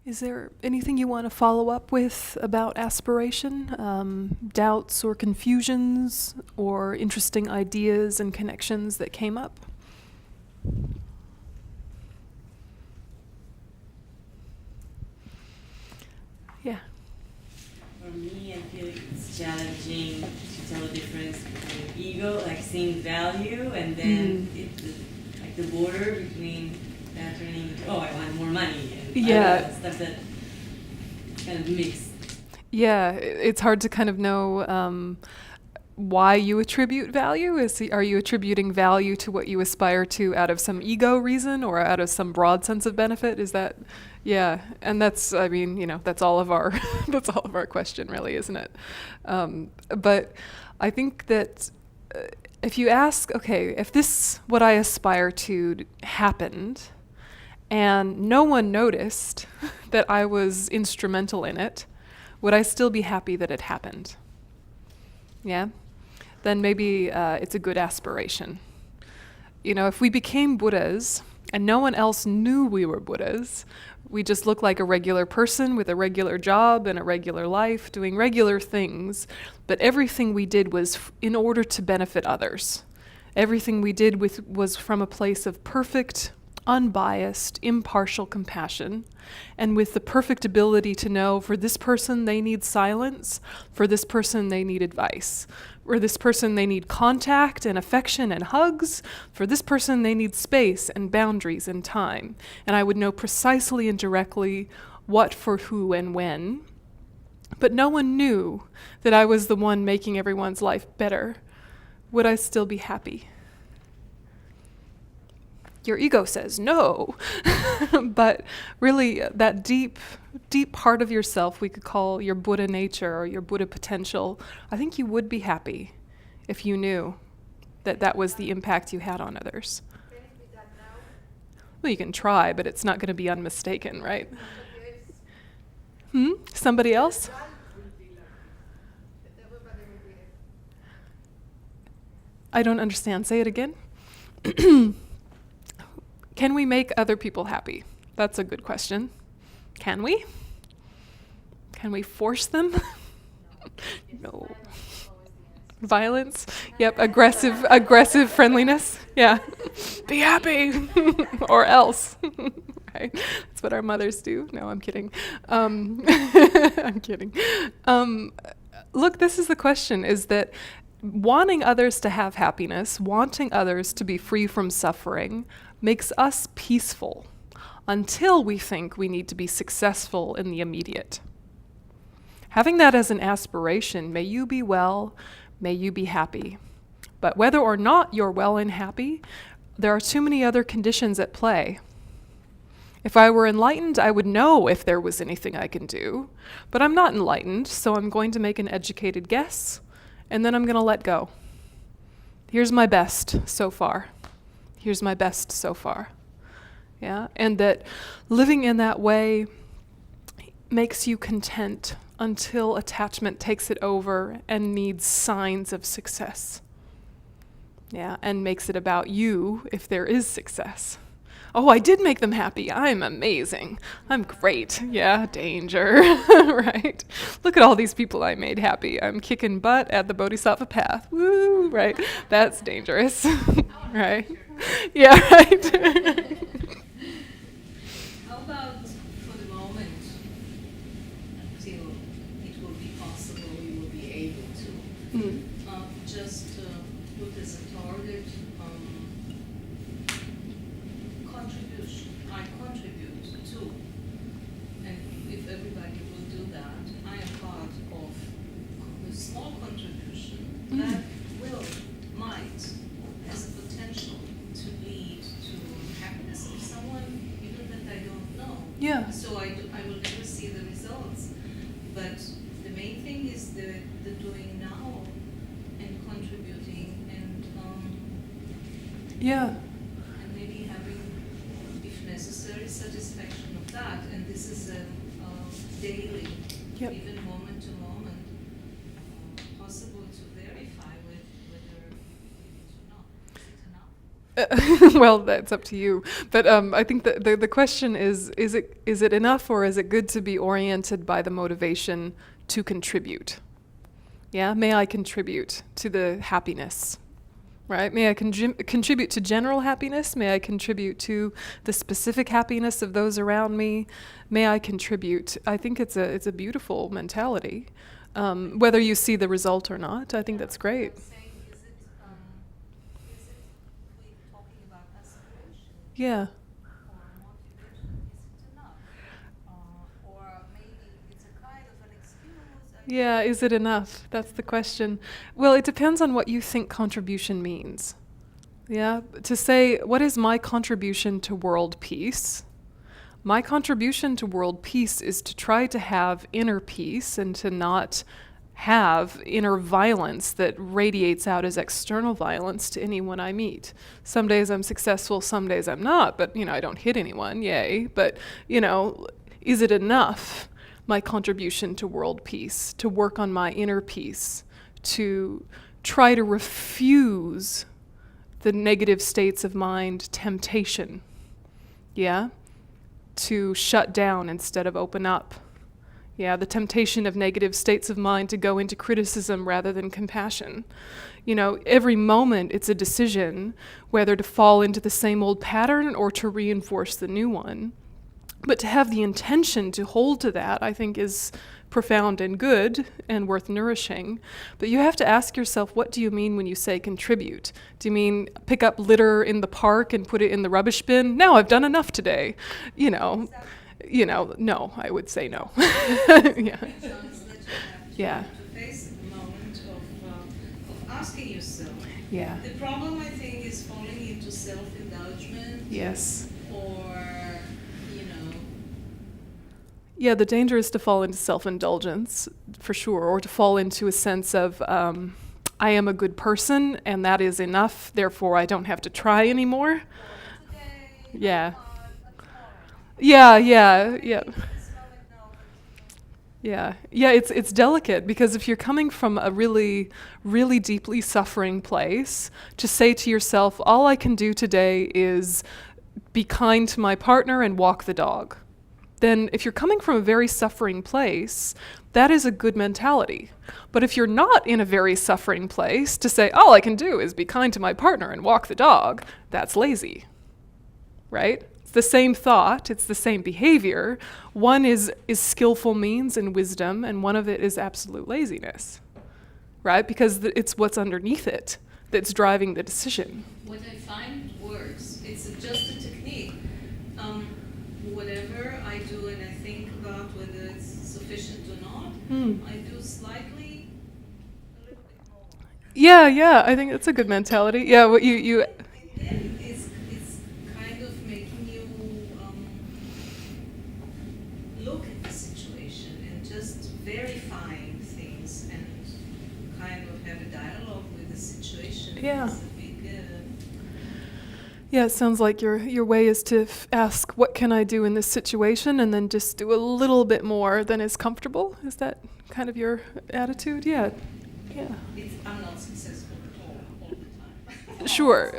Is there anything you want to follow up with about aspiration? Doubts or confusions or interesting ideas and connections that came up? Yeah. For me, I feel it's challenging to tell the difference between ego, like seeing value, and then like the border between that turning, oh, I want more money, and stuff that kind of mixed. Yeah, it's hard to kind of know why you attribute value. Are you attributing value to what you aspire to out of some ego reason or out of some broad sense of benefit? Is that, yeah, and that's, I mean, that's all of our that's all of our question, really, isn't it? But I think that if you ask, okay, if this what I aspire to happened, and no one noticed that I was instrumental in it, would I still be happy that it happened? Yeah? Then maybe it's a good aspiration. If we became Buddhas and no one else knew we were Buddhas, we just looked like a regular person with a regular job and a regular life, doing regular things, but everything we did was in order to benefit others. Everything we did was from a place of perfect, unbiased, impartial compassion, and with the perfect ability to know for this person they need silence, for this person they need advice, for this person they need contact and affection and hugs, for this person they need space and boundaries and time. And I would know precisely and directly what for who and when. But no one knew that I was the one making everyone's life better. Would I still be happy? Your ego says no. But really, that deep part of yourself we could call your Buddha nature or your Buddha potential, I think you would be happy if you knew that that was the impact you had on others. Can it be done now? Well, you can try, but it's not going to be unmistaken, right? Somebody else? I don't understand. Say it again. Can we make other people happy? That's a good question. Can we? Can we force them? No. Violence? Yep, aggressive friendliness. Yeah. Be happy or else. Right? That's what our mothers do. No, I'm kidding. I'm kidding. Look, this is the question, is that wanting others to have happiness, wanting others to be free from suffering, makes us peaceful until we think we need to be successful in the immediate. Having that as an aspiration, may you be well, may you be happy. But whether or not you're well and happy, there are too many other conditions at play. If I were enlightened, I would know if there was anything I can do. But I'm not enlightened, so I'm going to make an educated guess, and then I'm going to let go. Here's my best so far. Here's my best so far. Yeah, and that living in that way makes you content until attachment takes it over and needs signs of success. Yeah, and makes it about you if there is success. Oh, I did make them happy. I'm amazing. I'm great. Yeah, danger, right? Look at all these people I made happy. I'm kicking butt at the Bodhisattva path. Woo, right? That's dangerous, right? Yeah, right. How about for the moment, until it will be possible, we will be able to just put as a target contribution. I contribute to, and if everybody will do that, I am part of a small contribution that might, has a potential to lead to happiness of someone even that I don't know. Yeah. So I will never see the results. But the main thing is the doing now and contributing and Yeah. and maybe having, if necessary, satisfaction of that. And this is a daily, Yep. even moment to moment, possible to verify whether it is or not. Is it Well, that's up to you. But I think the question is it enough, or is it good to be oriented by the motivation to contribute? Yeah, may I contribute to the happiness, right? May I contribute to general happiness? May I contribute to the specific happiness of those around me? May I contribute? I think it's a beautiful mentality. Whether you see the result or not, I think that's great. I'm saying, is it we're talking about aspiration Yeah. or motivation? Is it enough? Or maybe it's a kind of an excuse. Yeah, is it enough? That's the question. Well, it depends on what you think contribution means. Yeah, to say, what is my contribution to world peace? My contribution to world peace is to try to have inner peace and to not have inner violence that radiates out as external violence to anyone I meet. Some days I'm successful, some days I'm not, but, I don't hit anyone, yay. But, is it enough, my contribution to world peace, to work on my inner peace, to try to refuse the negative states of mind temptation? Yeah? To shut down instead of open up. Yeah, the temptation of negative states of mind to go into criticism rather than compassion. Every moment it's a decision whether to fall into the same old pattern or to reinforce the new one. But to have the intention to hold to that, I think, is profound and good and worth nourishing. But you have to ask yourself, what do you mean when you say contribute? Do you mean pick up litter in the park and put it in the rubbish bin? No, I've done enough today. No, I would say no. Yeah. Yeah. To face the moment of asking yourself. Yeah. The problem, I think, is falling into self-indulgence. Yes. Or, Yeah, the danger is to fall into self-indulgence, for sure, or to fall into a sense of, I am a good person, and that is enough, therefore I don't have to try anymore. Yeah. Yeah. Yeah, it's delicate, because if you're coming from a really, really deeply suffering place, to say to yourself, all I can do today is be kind to my partner and walk the dog, then if you're coming from a very suffering place, that is a good mentality. But if you're not in a very suffering place, to say, all I can do is be kind to my partner and walk the dog, that's lazy, right? It's the same thought, it's the same behavior. One is skillful means and wisdom, and one of it is absolute laziness, right? Because it's what's underneath it that's driving the decision. What I find works, it's just a technique. Whatever I do and I think about whether it's sufficient or not, I do slightly a little bit more. Yeah, I think that's a good mentality. Yeah, what you Then it's kind of making you look at the situation and just verifying things and kind of have a dialogue with the situation. Yeah. It's a big Yeah, it sounds like your way is to ask, what can I do in this situation, and then just do a little bit more than is comfortable. Is that kind of your attitude? Yeah. I'm not successful all the time. Sure.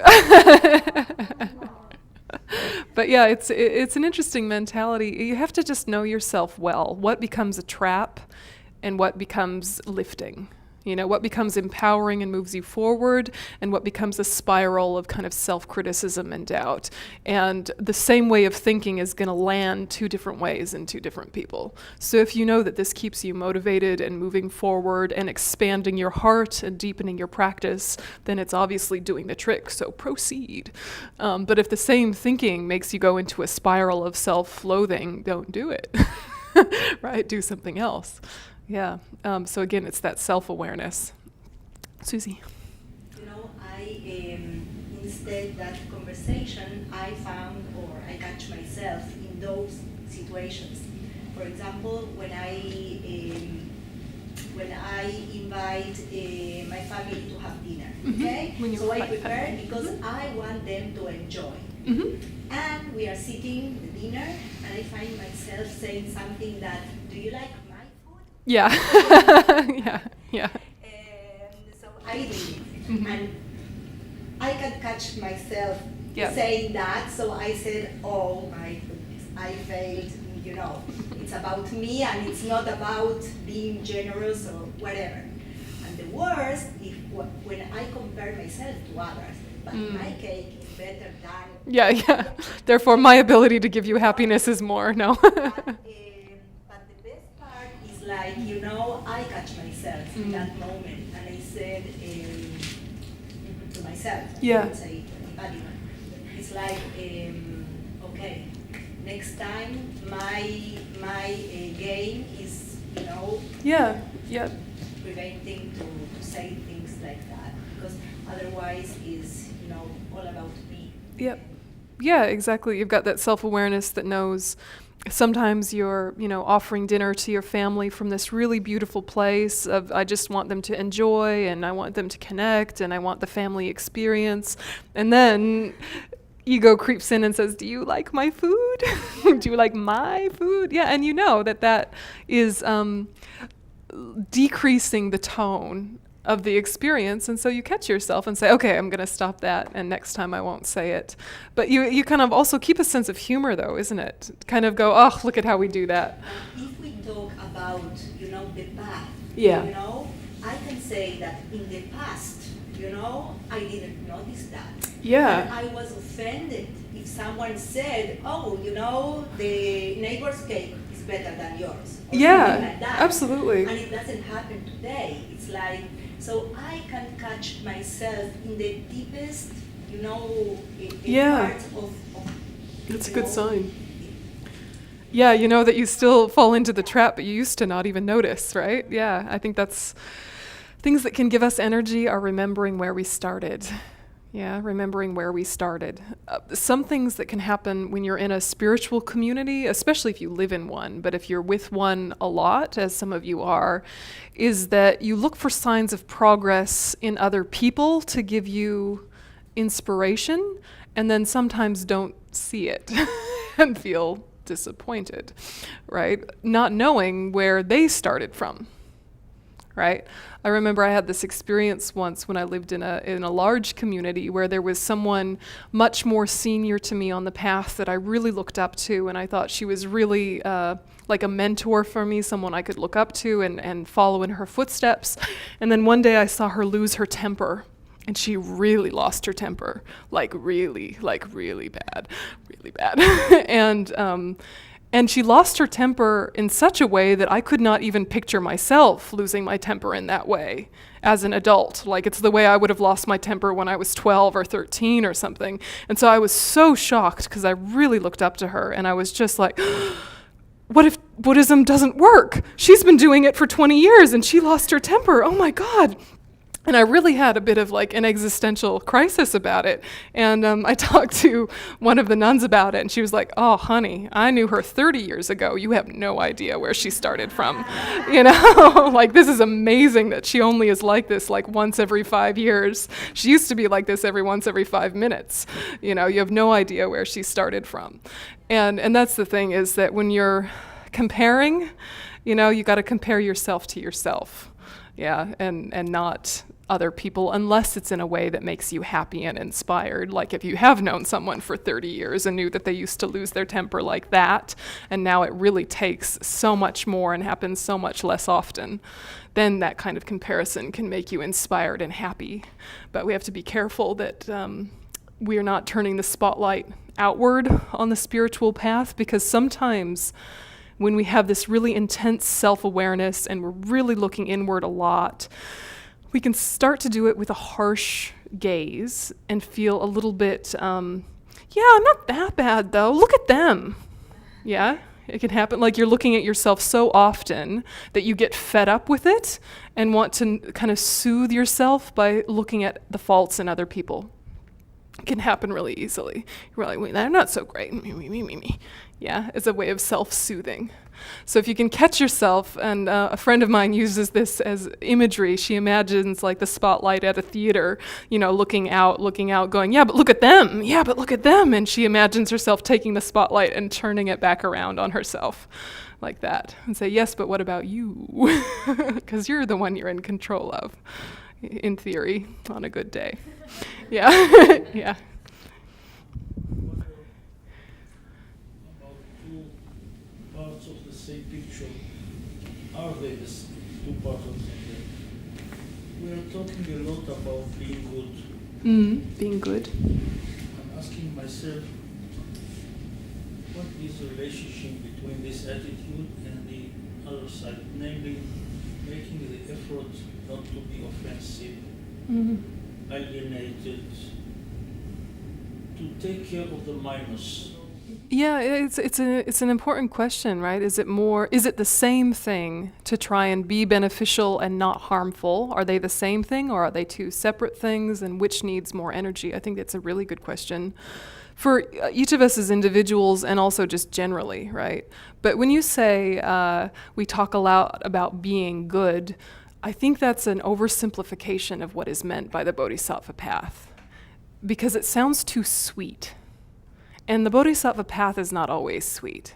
But yeah, it's an interesting mentality. You have to just know yourself well. What becomes a trap and what becomes lifting? What becomes empowering and moves you forward, and what becomes a spiral of kind of self-criticism and doubt. And the same way of thinking is going to land two different ways in two different people. So if you know that this keeps you motivated and moving forward and expanding your heart and deepening your practice, then it's obviously doing the trick, so proceed. But if the same thinking makes you go into a spiral of self-loathing, don't do it. Right? Do something else. Yeah. So again, it's that self-awareness. Susie. Instead that conversation, I found or I catch myself in those situations. For example, when I invite my family to have dinner, okay? So I prepare because I want them to enjoy. And we are sitting at dinner, and I find myself saying something that, do you like my food? Yeah. Yeah. And so I did it. And I can catch myself Yeah. saying that. So I said, oh my goodness, I failed. It's about me and it's not about being generous or whatever. And the worst is when I compare myself to others, but my cake is better than. Yeah. Therefore, my ability to give you happiness is more. No. But the best part is like, I catch myself in that moment and I said to myself, Yeah. I would say to anybody, it's like, okay, next time my game is, Yeah. preventing to say things like that, because otherwise is, all about me. Yep. Yeah, exactly. You've got that self-awareness that knows sometimes you're, offering dinner to your family from this really beautiful place of, I just want them to enjoy and I want them to connect and I want the family experience. And then ego creeps in and says, do you like my food? Do you like my food? Yeah, and that is decreasing the tone of the experience, and so you catch yourself and say, okay, I'm going to stop that, and next time I won't say it. But you kind of also keep a sense of humor, though, isn't it? Kind of go, oh, look at how we do that. If we talk about, the path, Yeah. I can say that in the past, I didn't notice that. Yeah. And I was offended if someone said, oh, the neighbor's cake is better than yours. Or Yeah, something like that. absolutely. And it doesn't happen today. It's like, so I can catch myself in the deepest, Yeah. part of That's a good sign. Yeah, that you still fall into the trap, but you used to not even notice, right? Yeah, I think that's things that can give us energy are remembering where we started. Yeah, remembering where we started. Some things that can happen when you're in a spiritual community, especially if you live in one, but if you're with one a lot, as some of you are, is that you look for signs of progress in other people to give you inspiration, and then sometimes don't see it and feel disappointed, right? Not knowing where they started from. Right? I remember I had this experience once when I lived in a large community where there was someone much more senior to me on the path that I really looked up to, and I thought she was really like a mentor for me, someone I could look up to and follow in her footsteps. And then one day I saw her lose her temper, and she really lost her temper, like really bad. And she lost her temper in such a way that I could not even picture myself losing my temper in that way as an adult. Like, it's the way I would have lost my temper when I was 12 or 13 or something. And so I was so shocked because I really looked up to her, and I was just like, what if Buddhism doesn't work? She's been doing it for 20 years and she lost her temper. Oh my God. And I really had a bit of like an existential crisis about it. And I talked to one of the nuns about it, and she was like, oh, honey, I knew her 30 years ago. You have no idea where she started from. Like, this is amazing that she only is like this like once every 5 years. She used to be like this once every 5 minutes. You have no idea where she started from. And that's the thing, is that when you're comparing, you got to compare yourself to yourself. Yeah, and not other people, unless it's in a way that makes you happy and inspired. Like if you have known someone for 30 years and knew that they used to lose their temper like that, and now it really takes so much more and happens so much less often, then that kind of comparison can make you inspired and happy. But we have to be careful that we're not turning the spotlight outward on the spiritual path, because sometimes when we have this really intense self-awareness and we're really looking inward a lot, we can start to do it with a harsh gaze and feel a little bit, I'm not that bad though, look at them. Yeah, it can happen. Like you're looking at yourself so often that you get fed up with it and want to kind of soothe yourself by looking at the faults in other people. It can happen really easily. You're like, wait, they're not so great. Me. Yeah, as a way of self-soothing. So if you can catch yourself, and a friend of mine uses this as imagery. She imagines like the spotlight at a theater, looking out, going, yeah, but look at them. Yeah, but look at them. And she imagines herself taking the spotlight and turning it back around on herself like that. And say, yes, but what about you? Because you're the one you're in control of, in theory, on a good day. Yeah, yeah. of the same picture. Are they the two parts of the same? We are talking a lot about being good. Being good. I'm asking myself, what is the relationship between this attitude and the other side, namely making the effort not to be offensive, alienated, to take care of the minus? Yeah, it's an important question, right? Is it the same thing to try and be beneficial and not harmful? Are they the same thing, or are they two separate things, and which needs more energy? I think that's a really good question for each of us as individuals and also just generally, right? But when you say we talk a lot about being good, I think that's an oversimplification of what is meant by the Bodhisattva path, because it sounds too sweet. And the Bodhisattva path is not always sweet,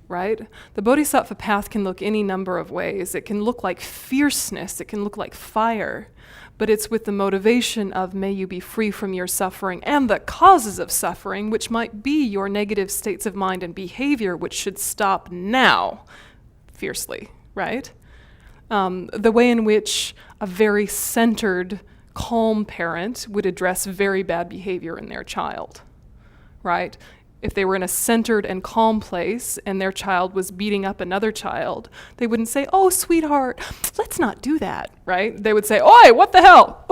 right? The Bodhisattva path can look any number of ways. It can look like fierceness, it can look like fire, but it's with the motivation of may you be free from your suffering and the causes of suffering, which might be your negative states of mind and behavior, which should stop now, fiercely, right? The way in which a very centered, calm parent would address very bad behavior in their child. Right? If they were in a centered and calm place and their child was beating up another child, they wouldn't say, "Oh, sweetheart, let's not do that," right? They would say, "Oi, what the hell?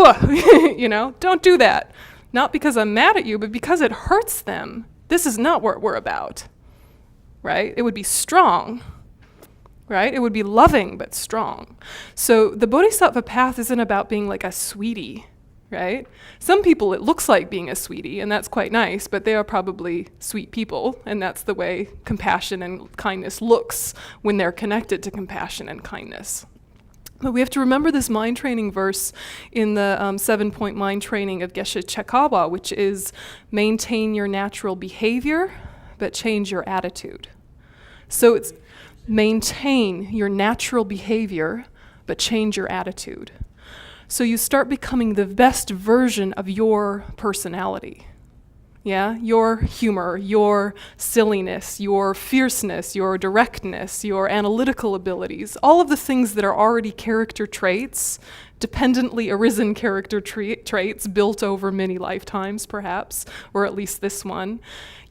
Don't do that." Not because I'm mad at you, but because it hurts them. This is not what we're about, right? It would be strong, right? It would be loving, but strong. So the Bodhisattva path isn't about being like a sweetie, right? Some people, it looks like being a sweetie, and that's quite nice, but they are probably sweet people, and that's the way compassion and kindness looks when they're connected to compassion and kindness. But we have to remember this mind training verse in the 7-point mind training of Geshe Chekawa, which is maintain your natural behavior, but change your attitude. So it's maintain your natural behavior, but change your attitude. So you start becoming the best version of your personality. Yeah, your humor, your silliness, your fierceness, your directness, your analytical abilities, all of the things that are already character traits, dependently arisen character traits built over many lifetimes perhaps, or at least this one.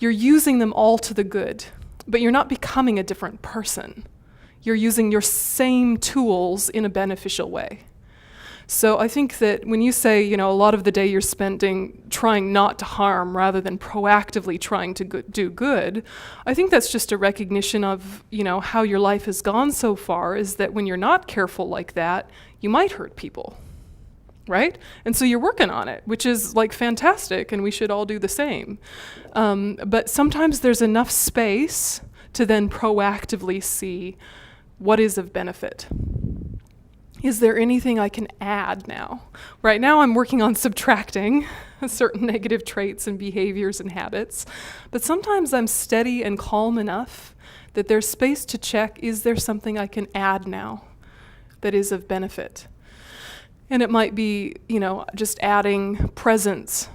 You're using them all to the good, but you're not becoming a different person. You're using your same tools in a beneficial way. So I think that when you say, a lot of the day you're spending trying not to harm rather than proactively trying to do good, I think that's just a recognition of, how your life has gone so far, is that when you're not careful like that, you might hurt people, right? And so you're working on it, which is like fantastic, and we should all do the same. But sometimes there's enough space to then proactively see what is of benefit. Is there anything I can add now? Right now I'm working on subtracting certain negative traits and behaviors and habits, but sometimes I'm steady and calm enough that there's space to check, is there something I can add now that is of benefit? And it might be, just adding presence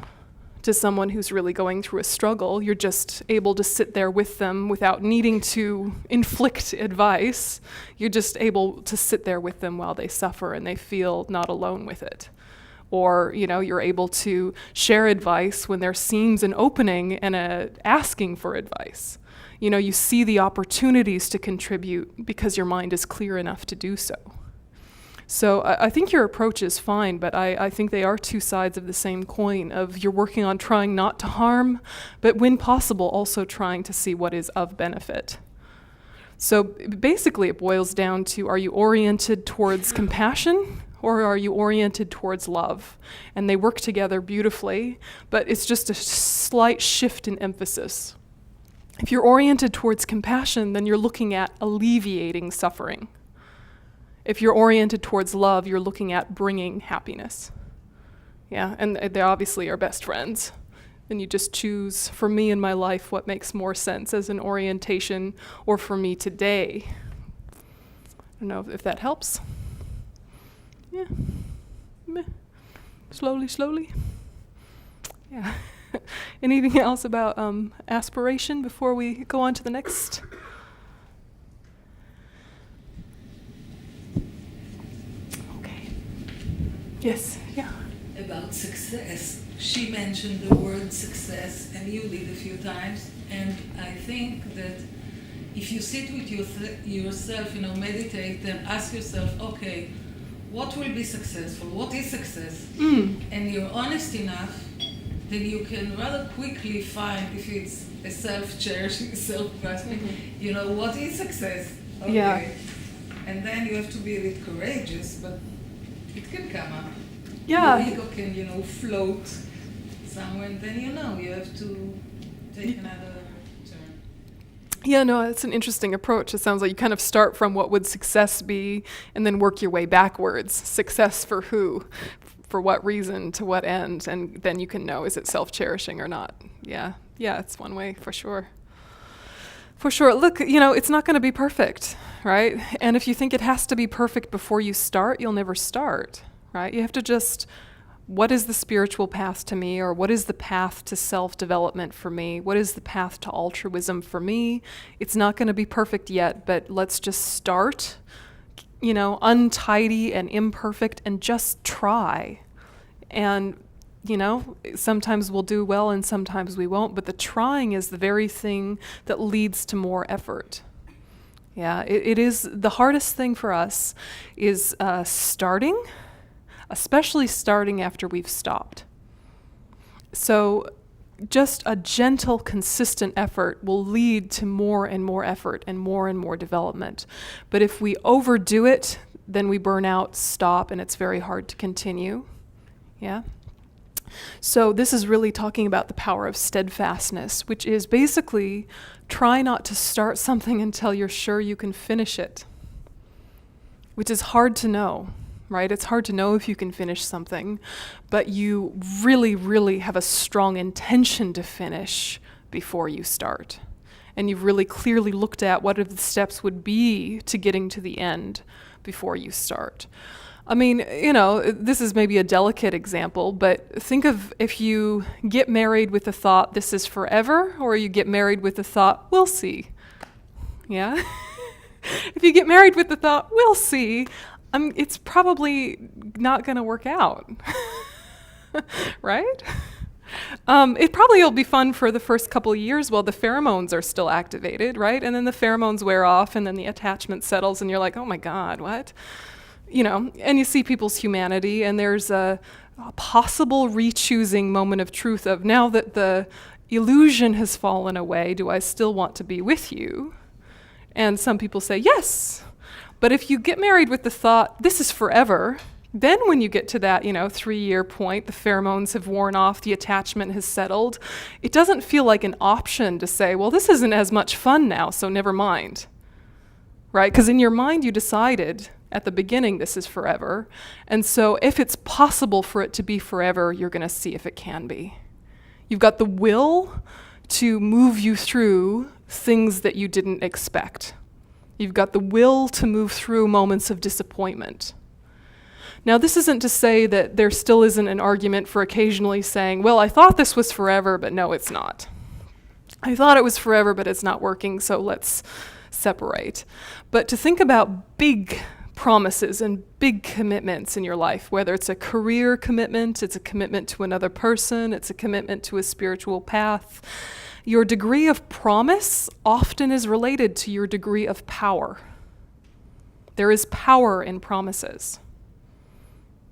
to someone who's really going through a struggle. You're just able to sit there with them without needing to inflict advice. You're just able to sit there with them while they suffer and they feel not alone with it. Or, you're able to share advice when there seems an opening and asking for advice. You see the opportunities to contribute because your mind is clear enough to do so. So I think your approach is fine, but I think they are two sides of the same coin of you're working on trying not to harm, but when possible, also trying to see what is of benefit. So basically it boils down to, are you oriented towards compassion or are you oriented towards love? And they work together beautifully, but it's just a slight shift in emphasis. If you're oriented towards compassion, then you're looking at alleviating suffering. If you're oriented towards love, you're looking at bringing happiness. Yeah, and they obviously are best friends. And you just choose, for me in my life, what makes more sense as an orientation, or for me today. I don't know if that helps. Yeah. Meh. Slowly. Yeah. Anything else about aspiration before we go on to the next Yes, yeah. about success. She mentioned the word success, and you did a few times. And I think that if you sit with yourself, meditate and ask yourself, okay, what will be successful? What is success? And you're honest enough, then you can rather quickly find if it's a self-cherishing, self-grasping, what is success? Okay. Yeah. And then you have to be a bit courageous, but it can come up. Yeah. Your ego can, float somewhere, and then you have to take another turn. Yeah, no, it's an interesting approach. It sounds like you kind of start from what would success be and then work your way backwards. Success for who? For what reason? To what end? And then you can know, is it self-cherishing or not? Yeah, it's one way for sure. For sure. Look, it's not going to be perfect, right? And if you think it has to be perfect before you start, you'll never start, right? You have to just, what is the spiritual path to me, or what is the path to self-development for me? What is the path to altruism for me? It's not going to be perfect yet, but let's just start, untidy and imperfect, and just try. And, sometimes we'll do well and sometimes we won't, but the trying is the very thing that leads to more effort. Yeah, it is the hardest thing for us is starting, especially starting after we've stopped. So just a gentle, consistent effort will lead to more and more effort and more development. But if we overdo it, then we burn out, stop, and it's very hard to continue. Yeah? So this is really talking about the power of steadfastness, which is basically try not to start something until you're sure you can finish it, which is hard to know. Right? It's hard to know if you can finish something, but you really, really have a strong intention to finish before you start. And you've really clearly looked at what the steps would be to getting to the end before you start. I mean, this is maybe a delicate example, but think of if you get married with the thought, this is forever, or you get married with the thought, we'll see. Yeah? If you get married with the thought, we'll see, it's probably not going to work out, right? It probably will be fun for the first couple of years while the pheromones are still activated, right? And then the pheromones wear off, and then the attachment settles, and you're like, oh my God, what? And you see people's humanity, and there's a possible re-choosing moment of truth of, now that the illusion has fallen away, do I still want to be with you? And some people say, yes. But if you get married with the thought, this is forever, then when you get to that, 3-year point, the pheromones have worn off, the attachment has settled, it doesn't feel like an option to say, well, this isn't as much fun now, so never mind. Right? Because in your mind, you decided at the beginning this is forever. And so if it's possible for it to be forever, you're going to see if it can be. You've got the will to move you through things that you didn't expect. You've got the will to move through moments of disappointment. Now, this isn't to say that there still isn't an argument for occasionally saying, well, I thought this was forever, but no, it's not. I thought it was forever, but it's not working, so let's separate. But to think about big promises and big commitments in your life, whether it's a career commitment, it's a commitment to another person, it's a commitment to a spiritual path, your degree of promise often is related to your degree of power. There is power in promises.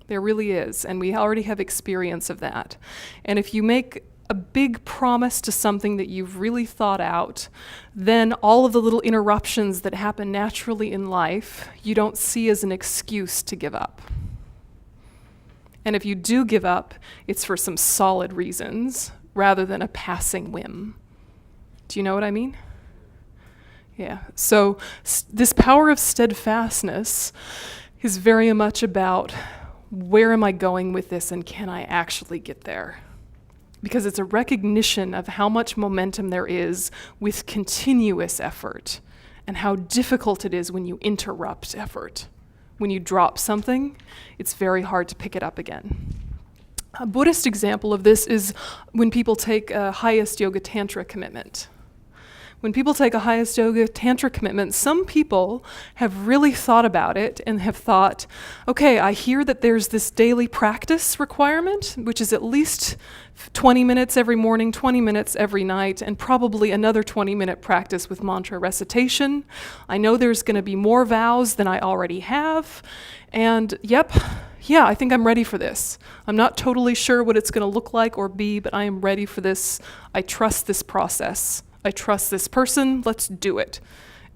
There really is, and we already have experience of that. And if you make a big promise to something that you've really thought out, then all of the little interruptions that happen naturally in life, you don't see as an excuse to give up. And if you do give up, it's for some solid reasons rather than a passing whim. Do you know what I mean? Yeah. So this power of steadfastness is very much about, where am I going with this, and can I actually get there? Because it's a recognition of how much momentum there is with continuous effort, and how difficult it is when you interrupt effort. When you drop something, it's very hard to pick it up again. A Buddhist example of this is when people take a highest yoga tantra commitment, When people take a highest yoga tantra commitment, some people have really thought about it and have thought, okay, I hear that there's this daily practice requirement, which is at least 20 minutes every morning, 20 minutes every night, and probably another 20-minute practice with mantra recitation. I know there's going to be more vows than I already have, and yep, yeah, I think I'm ready for this. I'm not totally sure what it's going to look like or be, but I am ready for this. I trust this process. I trust this person. Let's do it.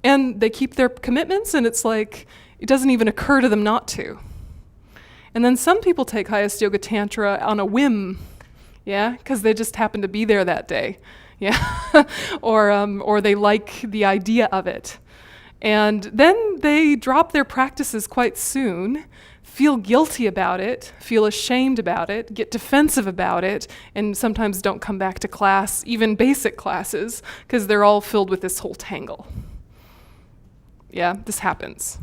And they keep their commitments, and it's like, it doesn't even occur to them not to. And then some people take highest yoga tantra on a whim, yeah, because they just happen to be there that day, yeah, or they like the idea of it. And then they drop their practices quite soon, feel guilty about it, feel ashamed about it, get defensive about it, and sometimes don't come back to class, even basic classes, because they're all filled with this whole tangle. Yeah, this happens.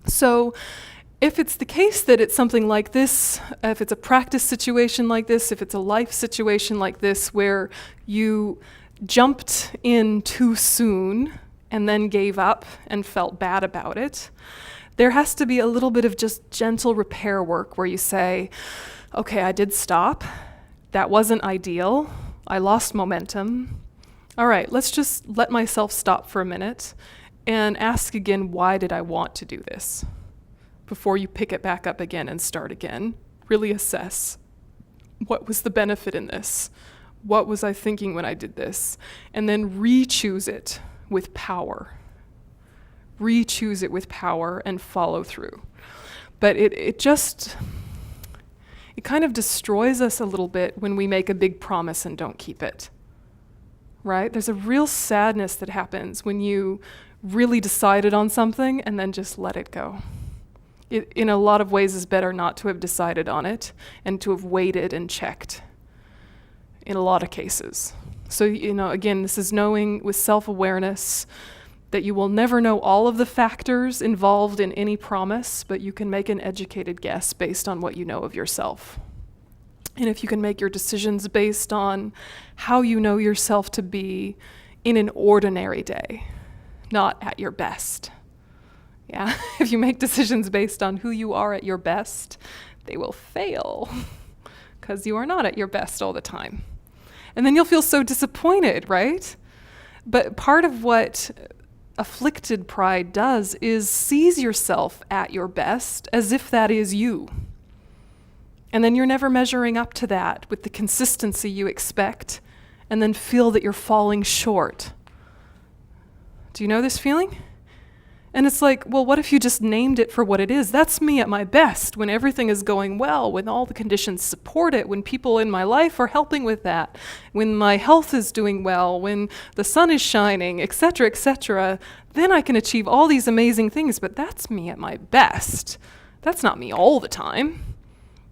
So if it's the case that it's something like this, if it's a practice situation like this, if it's a life situation like this where you jumped in too soon and then gave up and felt bad about it, there has to be a little bit of just gentle repair work where you say, okay, I did stop. That wasn't ideal. I lost momentum. All right, let's just let myself stop for a minute and ask again, why did I want to do this? Before you pick it back up again and start again, really assess, what was the benefit in this? What was I thinking when I did this? And then re-choose it with power. Re-choose it with power and follow through. But it kind of destroys us a little bit when we make a big promise and don't keep it, right? There's a real sadness that happens when you really decided on something and then just let it go. It, in a lot of ways, is better not to have decided on it and to have waited and checked in a lot of cases. So, again, this is knowing with self-awareness that you will never know all of the factors involved in any promise, but you can make an educated guess based on what you know of yourself. And if you can make your decisions based on how you know yourself to be in an ordinary day, not at your best. Yeah, if you make decisions based on who you are at your best, they will fail because you are not at your best all the time. And then you'll feel so disappointed, right? But part of what afflicted pride does is sees yourself at your best as if that is you. And then you're never measuring up to that with the consistency you expect, and then feel that you're falling short. Do you know this feeling? And it's like, well, what if you just named it for what it is? That's me at my best, when everything is going well, when all the conditions support it, when people in my life are helping with that, when my health is doing well, when the sun is shining, etc., then I can achieve all these amazing things, but that's me at my best. That's not me all the time.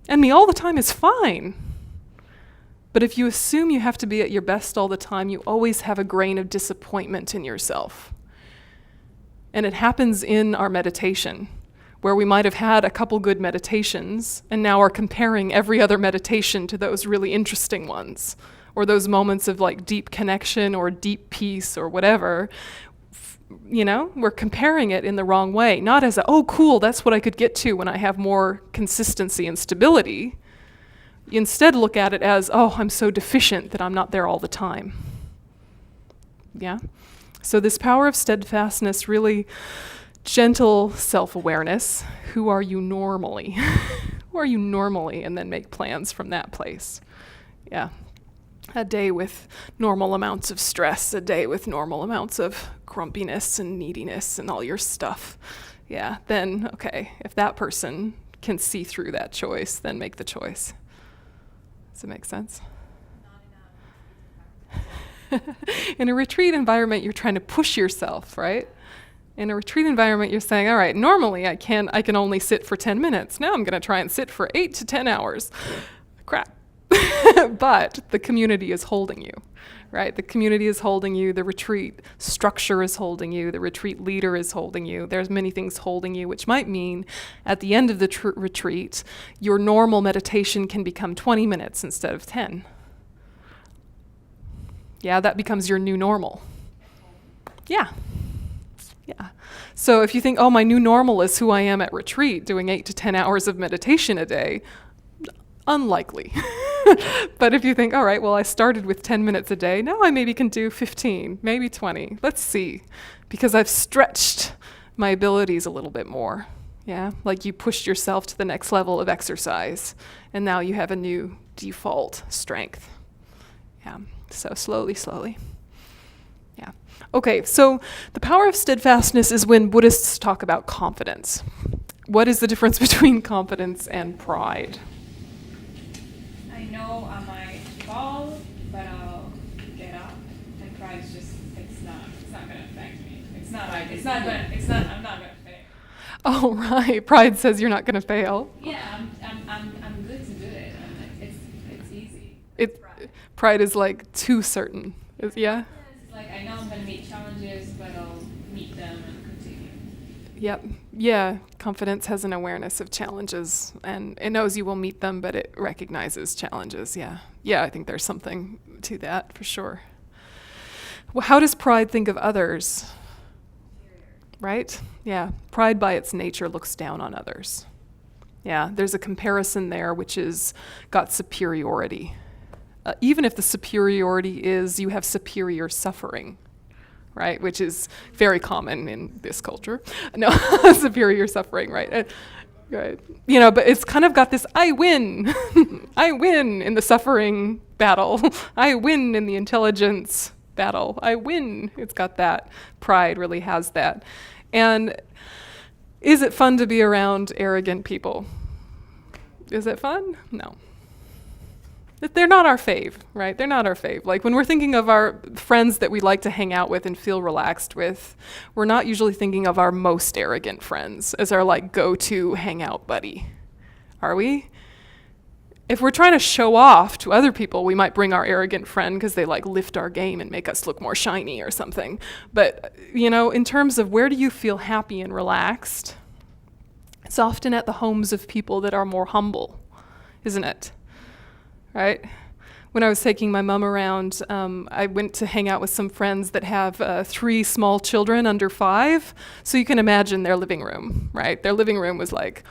And me all the time is fine. But if you assume you have to be at your best all the time, you always have a grain of disappointment in yourself. And it happens in our meditation, where we might have had a couple good meditations and now are comparing every other meditation to those really interesting ones, or those moments of like deep connection or deep peace or whatever. We're comparing it in the wrong way, not as oh cool, that's what I could get to when I have more consistency and stability. You instead look at it as, oh, I'm so deficient that I'm not there all the time. Yeah? So this power of steadfastness, really gentle self-awareness. Who are you normally? Who are you normally? And then make plans from that place. Yeah. A day with normal amounts of stress, a day with normal amounts of grumpiness and neediness and all your stuff. Yeah, then, okay, if that person can see through that choice, then make the choice. Does it make sense? In a retreat environment, you're trying to push yourself, right? In a retreat environment, you're saying, all right, normally I can only sit for 10 minutes. Now I'm going to try and sit for 8 to 10 hours. Crap. But the community is holding you, right? The community is holding you. The retreat structure is holding you. The retreat leader is holding you. There's many things holding you, which might mean at the end of the retreat, your normal meditation can become 20 minutes instead of 10. Yeah, that becomes your new normal. Yeah. Yeah. So if you think, oh, my new normal is who I am at retreat, doing 8 to 10 hours of meditation a day, unlikely. But if you think, all right, well, I started with 10 minutes a day, now I maybe can do 15, maybe 20. Let's see. Because I've stretched my abilities a little bit more. Yeah, like you pushed yourself to the next level of exercise, and now you have a new default strength. Yeah, so slowly. Yeah. Okay, so the power of steadfastness is when Buddhists talk about confidence. What is the difference between confidence and pride? I know I might fall, but I'll get up. And pride is just, it's not gonna affect me. I'm not gonna fail. Oh, right. Pride says you're not going to fail. Yeah, I'm good to do it. It's easy. Pride is like too certain. Yeah? It's like I know I'm gonna meet challenges, but I'll meet them and continue. Yep. Yeah. Confidence has an awareness of challenges, and it knows you will meet them, but it recognizes challenges. Yeah. Yeah, I think there's something to that for sure. Well, how does pride think of others? Right? Yeah. Pride by its nature looks down on others. Yeah. There's a comparison there which is got superiority. Even if the superiority is you have superior suffering, right? Which is very common in this culture. No, superior suffering, right? Right. You know, but it's kind of got this, I win. I win in the suffering battle. I win in the intelligence battle. I win. It's got that. Pride really has that. And is it fun to be around arrogant people? Is it fun? No. They're not our fave, right? They're not our fave. Like when we're thinking of our friends that we like to hang out with and feel relaxed with, we're not usually thinking of our most arrogant friends as our like go-to hangout buddy. Are we? If we're trying to show off to other people, we might bring our arrogant friend because they like lift our game and make us look more shiny or something. But, you know, in terms of where do you feel happy and relaxed, it's often at the homes of people that are more humble, isn't it? Right? When I was taking my mom around, I went to hang out with some friends that have 3 small children under 5. So you can imagine their living room, right? Their living room was like,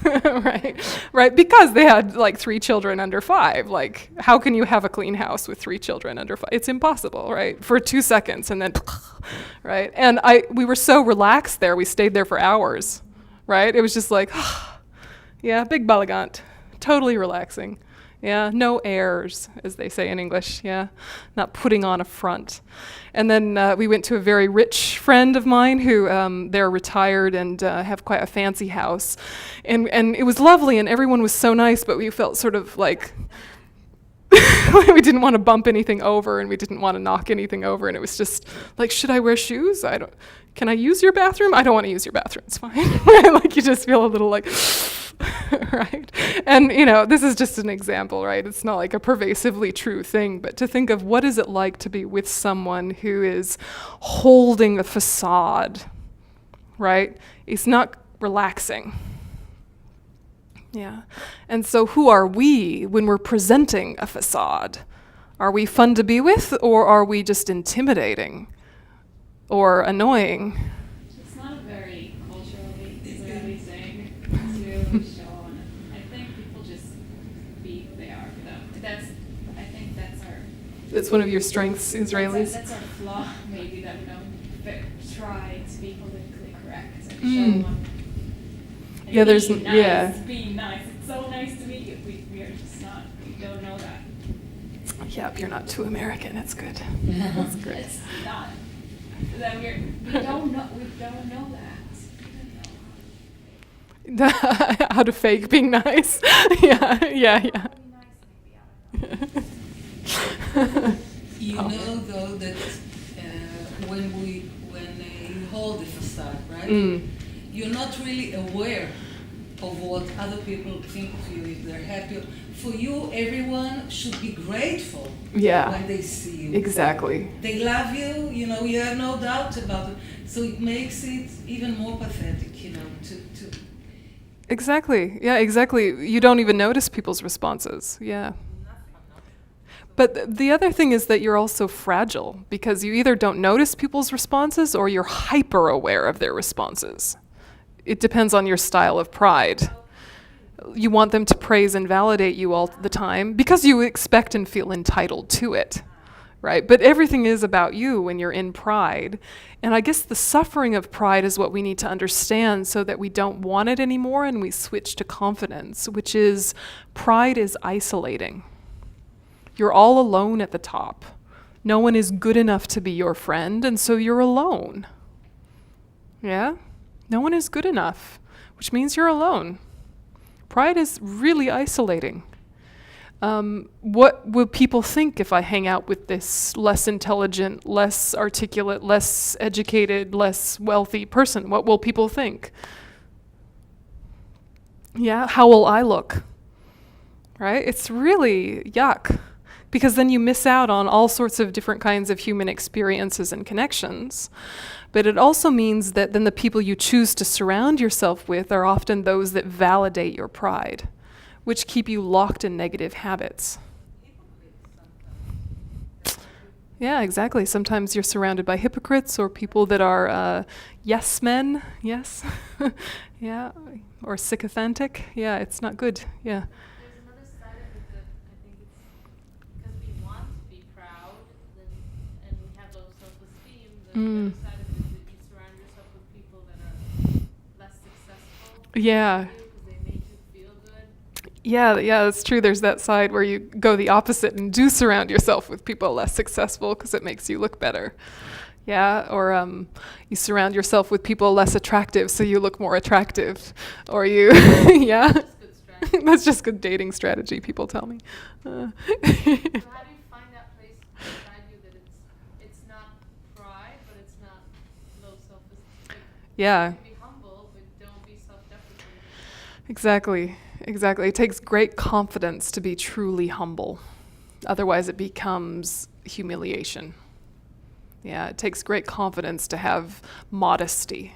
right? Because they had like 3 children under 5. Like, how can you have a clean house with 3 children under 5? It's impossible, right? For 2 seconds and then, right? And we were so relaxed there. We stayed there for hours, right? It was just like, yeah, big balagant, totally relaxing. Yeah, no airs, as they say in English, yeah, not putting on a front. And then we went to a very rich friend of mine who they're retired and have quite a fancy house. And it was lovely and everyone was so nice, but we felt sort of like we didn't want to bump anything over and we didn't want to knock anything over. And it was just like, should I wear shoes? Can I use your bathroom? I don't want to use your bathroom, it's fine. Like you just feel a little like, right? And, you know, this is just an example, right? It's not like a pervasively true thing, but to think of what is it like to be with someone who is holding a facade, right? It's not relaxing. Yeah. And so who are we when we're presenting a facade? Are we fun to be with, or are we just intimidating or annoying? It's not a very culturally Israeli thing to show on it. I think people just be who they are for them. I think that's our... It's one of your strengths, Israelis? That's our flaw, maybe, that we don't try to be politically correct and show on. Yeah, there's being nice, yeah. Being nice. It's so nice to meet you. We are just not. We don't know that. Yep, you're not too American. That's good. That's great. It's not. That we don't know. We don't know that. How to fake being nice. Yeah. You know, though, that when you hold the facade, right? You're not really aware of what other people think of you, if they're happy. For you, everyone should be grateful when they see you. Exactly. They love you, you know, you have no doubt about it. So it makes it even more pathetic, you know, to Exactly. Yeah, exactly. You don't even notice people's responses. Yeah. But the other thing is that you're also fragile because you either don't notice people's responses or you're hyper aware of their responses. It depends on your style of pride. You want them to praise and validate you all the time because you expect and feel entitled to it, right? But everything is about you when you're in pride. And I guess the suffering of pride is what we need to understand so that we don't want it anymore and we switch to confidence, which is pride is isolating. You're all alone at the top. No one is good enough to be your friend, and so you're alone. Yeah? No one is good enough, which means you're alone. Pride is really isolating. What will people think if I hang out with this less intelligent, less articulate, less educated, less wealthy person? What will people think? Yeah, how will I look? Right? It's really yuck. Because then you miss out on all sorts of different kinds of human experiences and connections. But it also means that then the people you choose to surround yourself with are often those that validate your pride, which keep you locked in negative habits. Yeah, exactly. Sometimes you're surrounded by hypocrites or people that are yes men, yes, yeah, or sycophantic. Yeah, it's not good, yeah. There's another side of it that I think it's because we want to be proud and we have low self-esteem. The other side of it is that you surround yourself with people that are less successful. Yeah. Because they make you feel good. Yeah, that's true. There's that side where you go the opposite and do surround yourself with people less successful because it makes you look better. Yeah, or you surround yourself with people less attractive so you look more attractive. Or you, yeah. That's good strategy. That's just good dating strategy, people tell me. So how do you find that place inside you that it's not pride, but it's not low self-esteem? Yeah. You can be humble, but don't be self-deprecating. Exactly. It takes great confidence to be truly humble. Otherwise it becomes humiliation. Yeah, it takes great confidence to have modesty.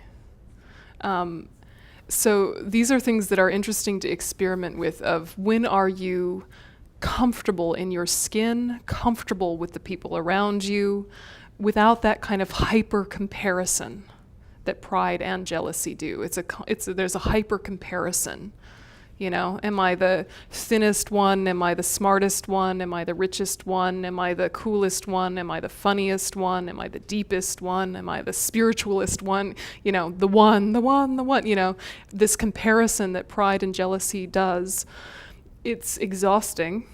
So these are things that are interesting to experiment with of when are you comfortable in your skin, comfortable with the people around you, without that kind of hyper comparison that pride and jealousy do. There's a hyper comparison. You know, am I the thinnest one? Am I the smartest one? Am I the richest one? Am I the coolest one? Am I the funniest one? Am I the deepest one? Am I the spiritualist one? You know, the one, you know, this comparison that pride and jealousy does, it's exhausting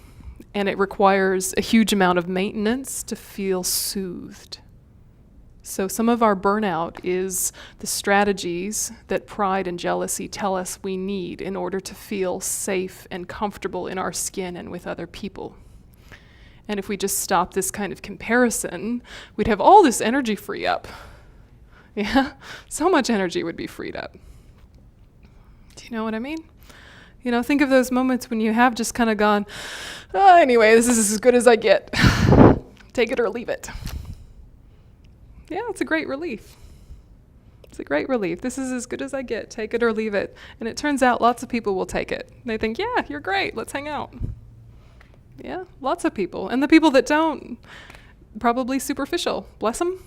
and it requires a huge amount of maintenance to feel soothed. So some of our burnout is the strategies that pride and jealousy tell us we need in order to feel safe and comfortable in our skin and with other people. And if we just stop this kind of comparison, we'd have all this energy free up. Yeah, so much energy would be freed up. Do you know what I mean? You know, think of those moments when you have just kind of gone, oh, anyway, this is as good as I get. Take it or leave it. Yeah, it's a great relief. It's a great relief. This is as good as I get. Take it or leave it. And it turns out lots of people will take it. They think, yeah, you're great. Let's hang out. Yeah, lots of people. And the people that don't, probably superficial. Bless them.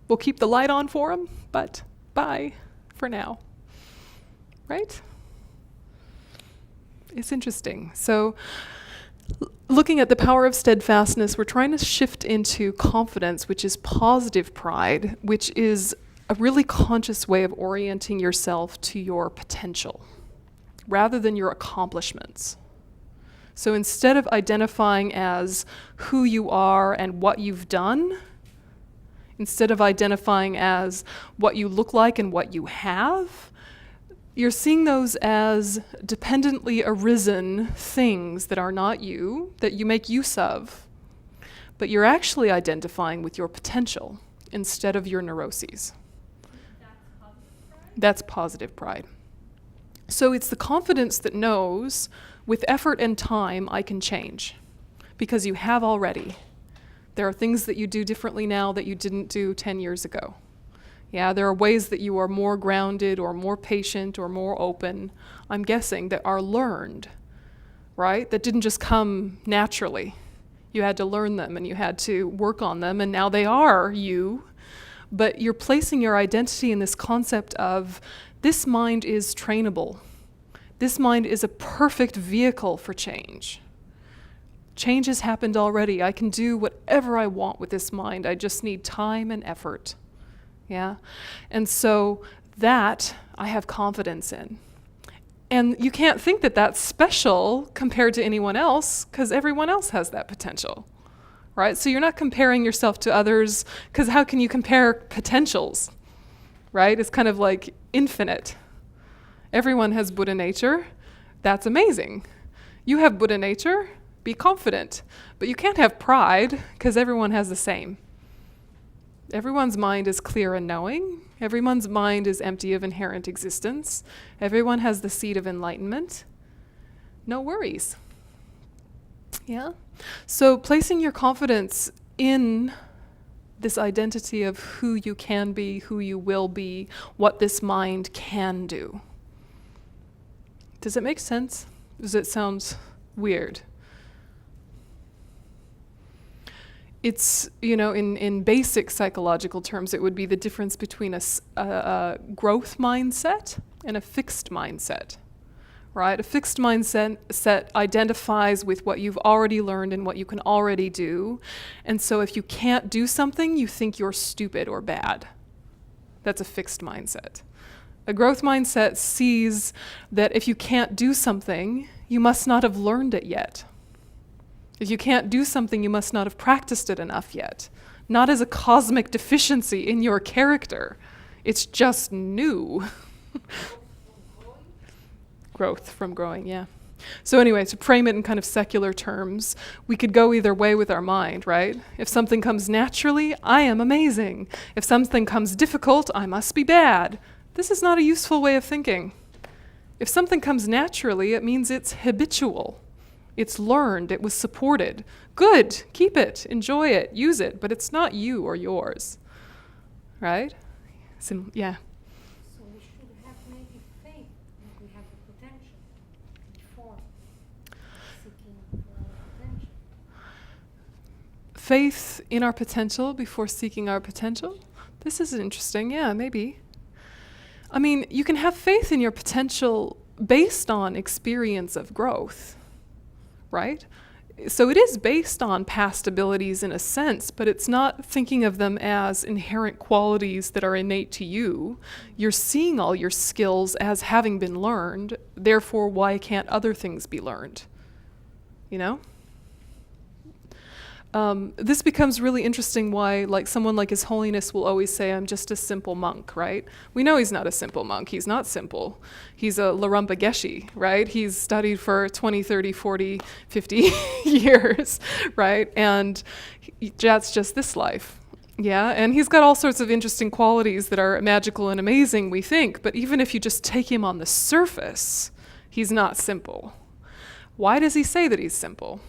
We'll keep the light on for them, but bye for now. Right? It's interesting. So, looking at the power of steadfastness, we're trying to shift into confidence, which is positive pride, which is a really conscious way of orienting yourself to your potential rather than your accomplishments. So instead of identifying as who you are and what you've done, instead of identifying as what you look like and what you have, you're seeing those as dependently arisen things that are not you, that you make use of, but you're actually identifying with your potential instead of your neuroses. That's positive pride. So it's the confidence that knows, with effort and time, I can change, because you have already. There are things that you do differently now that you didn't do 10 years ago. Yeah, there are ways that you are more grounded or more patient or more open, I'm guessing, that are learned, right? That didn't just come naturally. You had to learn them and you had to work on them, and now they are you. But you're placing your identity in this concept of this mind is trainable. This mind is a perfect vehicle for change. Change has happened already. I can do whatever I want with this mind. I just need time and effort. Yeah? And so that I have confidence in. And you can't think that that's special compared to anyone else, because everyone else has that potential, right? So you're not comparing yourself to others, because how can you compare potentials, right? It's kind of like infinite. Everyone has Buddha nature. That's amazing. You have Buddha nature. Be confident. But you can't have pride, because everyone has the same. Everyone's mind is clear and knowing. Everyone's mind is empty of inherent existence. Everyone has the seed of enlightenment. No worries. Yeah? So placing your confidence in this identity of who you can be, who you will be, what this mind can do. Does it make sense? Does it sound weird? It's, in basic psychological terms, it would be the difference between a growth mindset and a fixed mindset, right? A fixed mindset identifies with what you've already learned and what you can already do. And so if you can't do something, you think you're stupid or bad. That's a fixed mindset. A growth mindset sees that if you can't do something, you must not have learned it yet. If you can't do something, you must not have practiced it enough yet. Not as a cosmic deficiency in your character. It's just new. Growth from growing, yeah. So anyway, to frame it in kind of secular terms, we could go either way with our mind, right? If something comes naturally, I am amazing. If something comes difficult, I must be bad. This is not a useful way of thinking. If something comes naturally, it means it's habitual. It's learned, it was supported. Good, keep it, enjoy it, use it, but it's not you or yours, right? Yeah. So we should have maybe faith that we have the potential before seeking for potential. Faith in our potential before seeking our potential? This is interesting, yeah, maybe. I mean, you can have faith in your potential based on experience of growth. Right? So it is based on past abilities in a sense, but it's not thinking of them as inherent qualities that are innate to you. You're seeing all your skills as having been learned, therefore why can't other things be learned? This becomes really interesting why someone like His Holiness will always say, I'm just a simple monk, right? We know he's not a simple monk. He's not simple. He's a Larumpa Geshe, right? He's studied for 20, 30, 40, 50 years, right? And that's just this life. Yeah, and he's got all sorts of interesting qualities that are magical and amazing, we think, but even if you just take him on the surface, he's not simple. Why does he say that he's simple?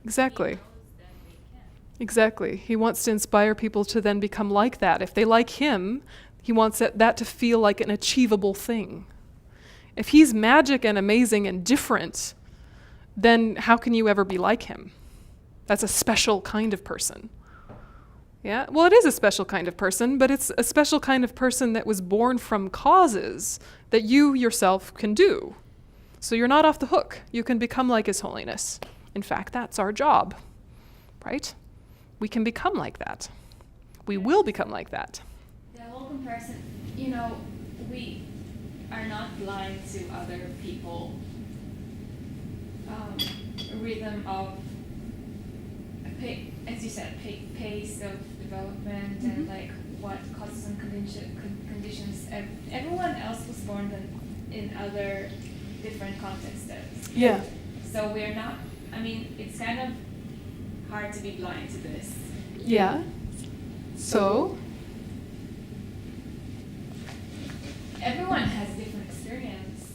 Exactly. Exactly. He wants to inspire people to then become like that. If they like him, he wants that to feel like an achievable thing. If he's magic and amazing and different, then how can you ever be like him? That's a special kind of person. Yeah? Well, it is a special kind of person, but it's a special kind of person that was born from causes that you yourself can do. So you're not off the hook. You can become like His Holiness. In fact, that's our job, right? We can become like that. We will become like that. The whole comparison, we are not blind to other people. Rhythm of, as you said, pace of development and what causes and conditions. Everyone else was born in other different contexts. Yeah. So we're not. It's kind of hard to be blind to this. Yeah. So? Everyone has different experience.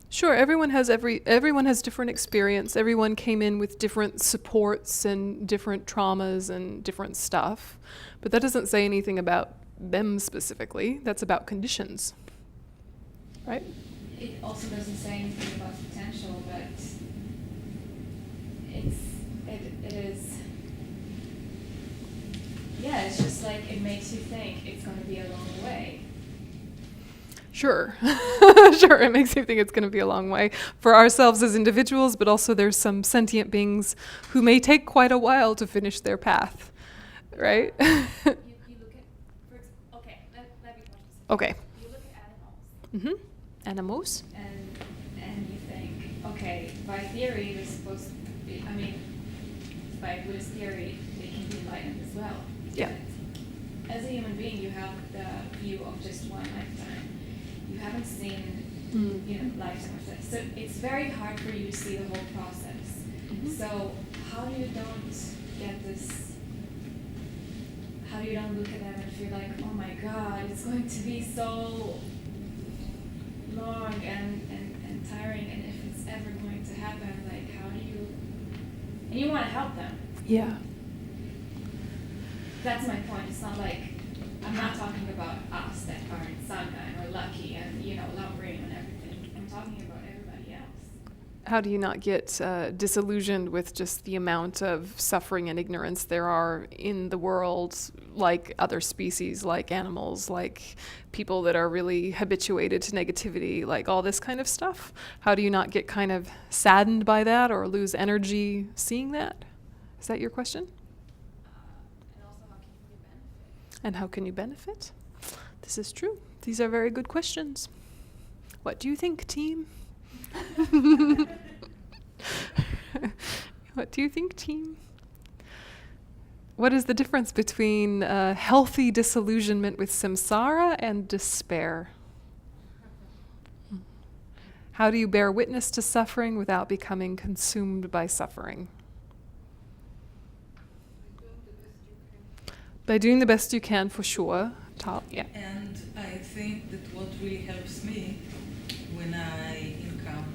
Sure, everyone has different experience. Everyone came in with different supports and different traumas and different stuff. But that doesn't say anything about them specifically. That's about conditions. Right? it also doesn't say anything about potential, but it is, yeah, it's just like it makes you think it's going to be a long way. Sure. Sure, it makes you think it's going to be a long way for ourselves as individuals, but also there's some sentient beings who may take quite a while to finish their path, right? You look at, okay, let me talk to you. Okay. You look at animals. Animals? And you think, okay, by theory, they're supposed to be, I mean, by Buddhist theory, they can be enlightened as well. Yeah. But as a human being, you have the view of just one lifetime. You haven't seen, lifetime after that. So it's very hard for you to see the whole process. So how do you don't get this, how do you don't look at them and feel like, oh my God, it's going to be so long and tiring, and if it's ever going to happen, like how do you, and you want to help them. Yeah. That's my point. It's not like, I'm not talking about us that are in Sangha or lucky and, lumbering and everything. I'm talking about everybody else. How do you not get disillusioned with just the amount of suffering and ignorance there are in the world, like other species, like animals, like people that are really habituated to negativity, like all this kind of stuff? How do you not get kind of saddened by that or lose energy seeing that? Is that your question? And also, how can you benefit? And how can you benefit? This is true. These are very good questions. What do you think, team? What do you think, team? What is the difference between healthy disillusionment with samsara and despair? How do you bear witness to suffering without becoming consumed by suffering? By doing the best you can, for sure. Yeah. And I think that what really helps me when I encounter,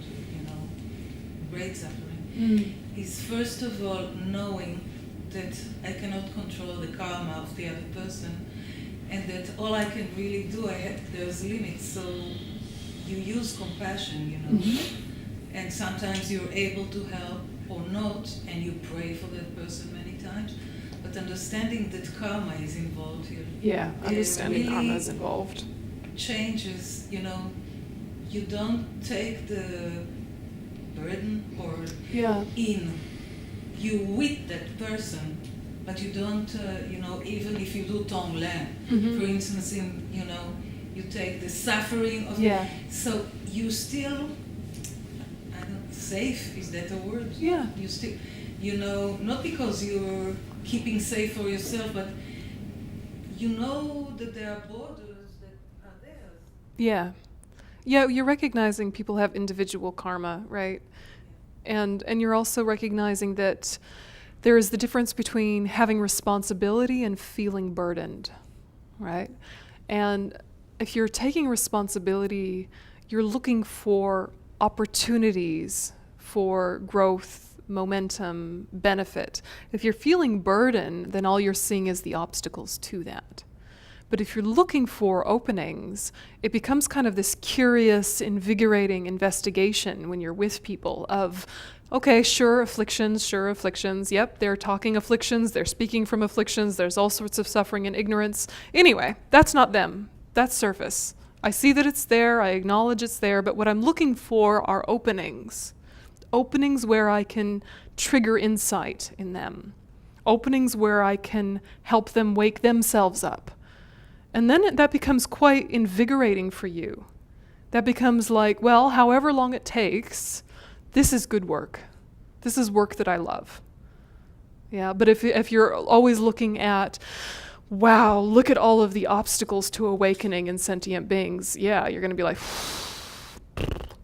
great suffering, is first of all knowing that I cannot control the karma of the other person, and that all I can really do, there's limits. So you use compassion, and sometimes you're able to help or not, and you pray for that person many times. But understanding that karma is involved here. Yeah, understanding really karma is involved. Changes, you don't take the burden or in. You with that person, but you don't, even if you do tonglen, for instance, you take the suffering of so you still, safe, is that a word? Yeah. You still, not because you're keeping safe for yourself, but you know that there are borders that are there. Yeah. Yeah, you're recognizing people have individual karma, right? And you're also recognizing that there is the difference between having responsibility and feeling burdened, right? And if you're taking responsibility, you're looking for opportunities for growth, momentum, benefit. If you're feeling burden, then all you're seeing is the obstacles to that. But if you're looking for openings, it becomes kind of this curious, invigorating investigation when you're with people of, okay, sure, afflictions, yep, they're talking afflictions, they're speaking from afflictions, there's all sorts of suffering and ignorance. Anyway, that's not them, that's surface. I see that it's there, I acknowledge it's there, but what I'm looking for are openings. Openings where I can trigger insight in them. Openings where I can help them wake themselves up. And then that becomes quite invigorating for you. That becomes like, well, however long it takes, this is good work. This is work that I love. Yeah, but if you're always looking at, wow, look at all of the obstacles to awakening in sentient beings, yeah, you're going to be like,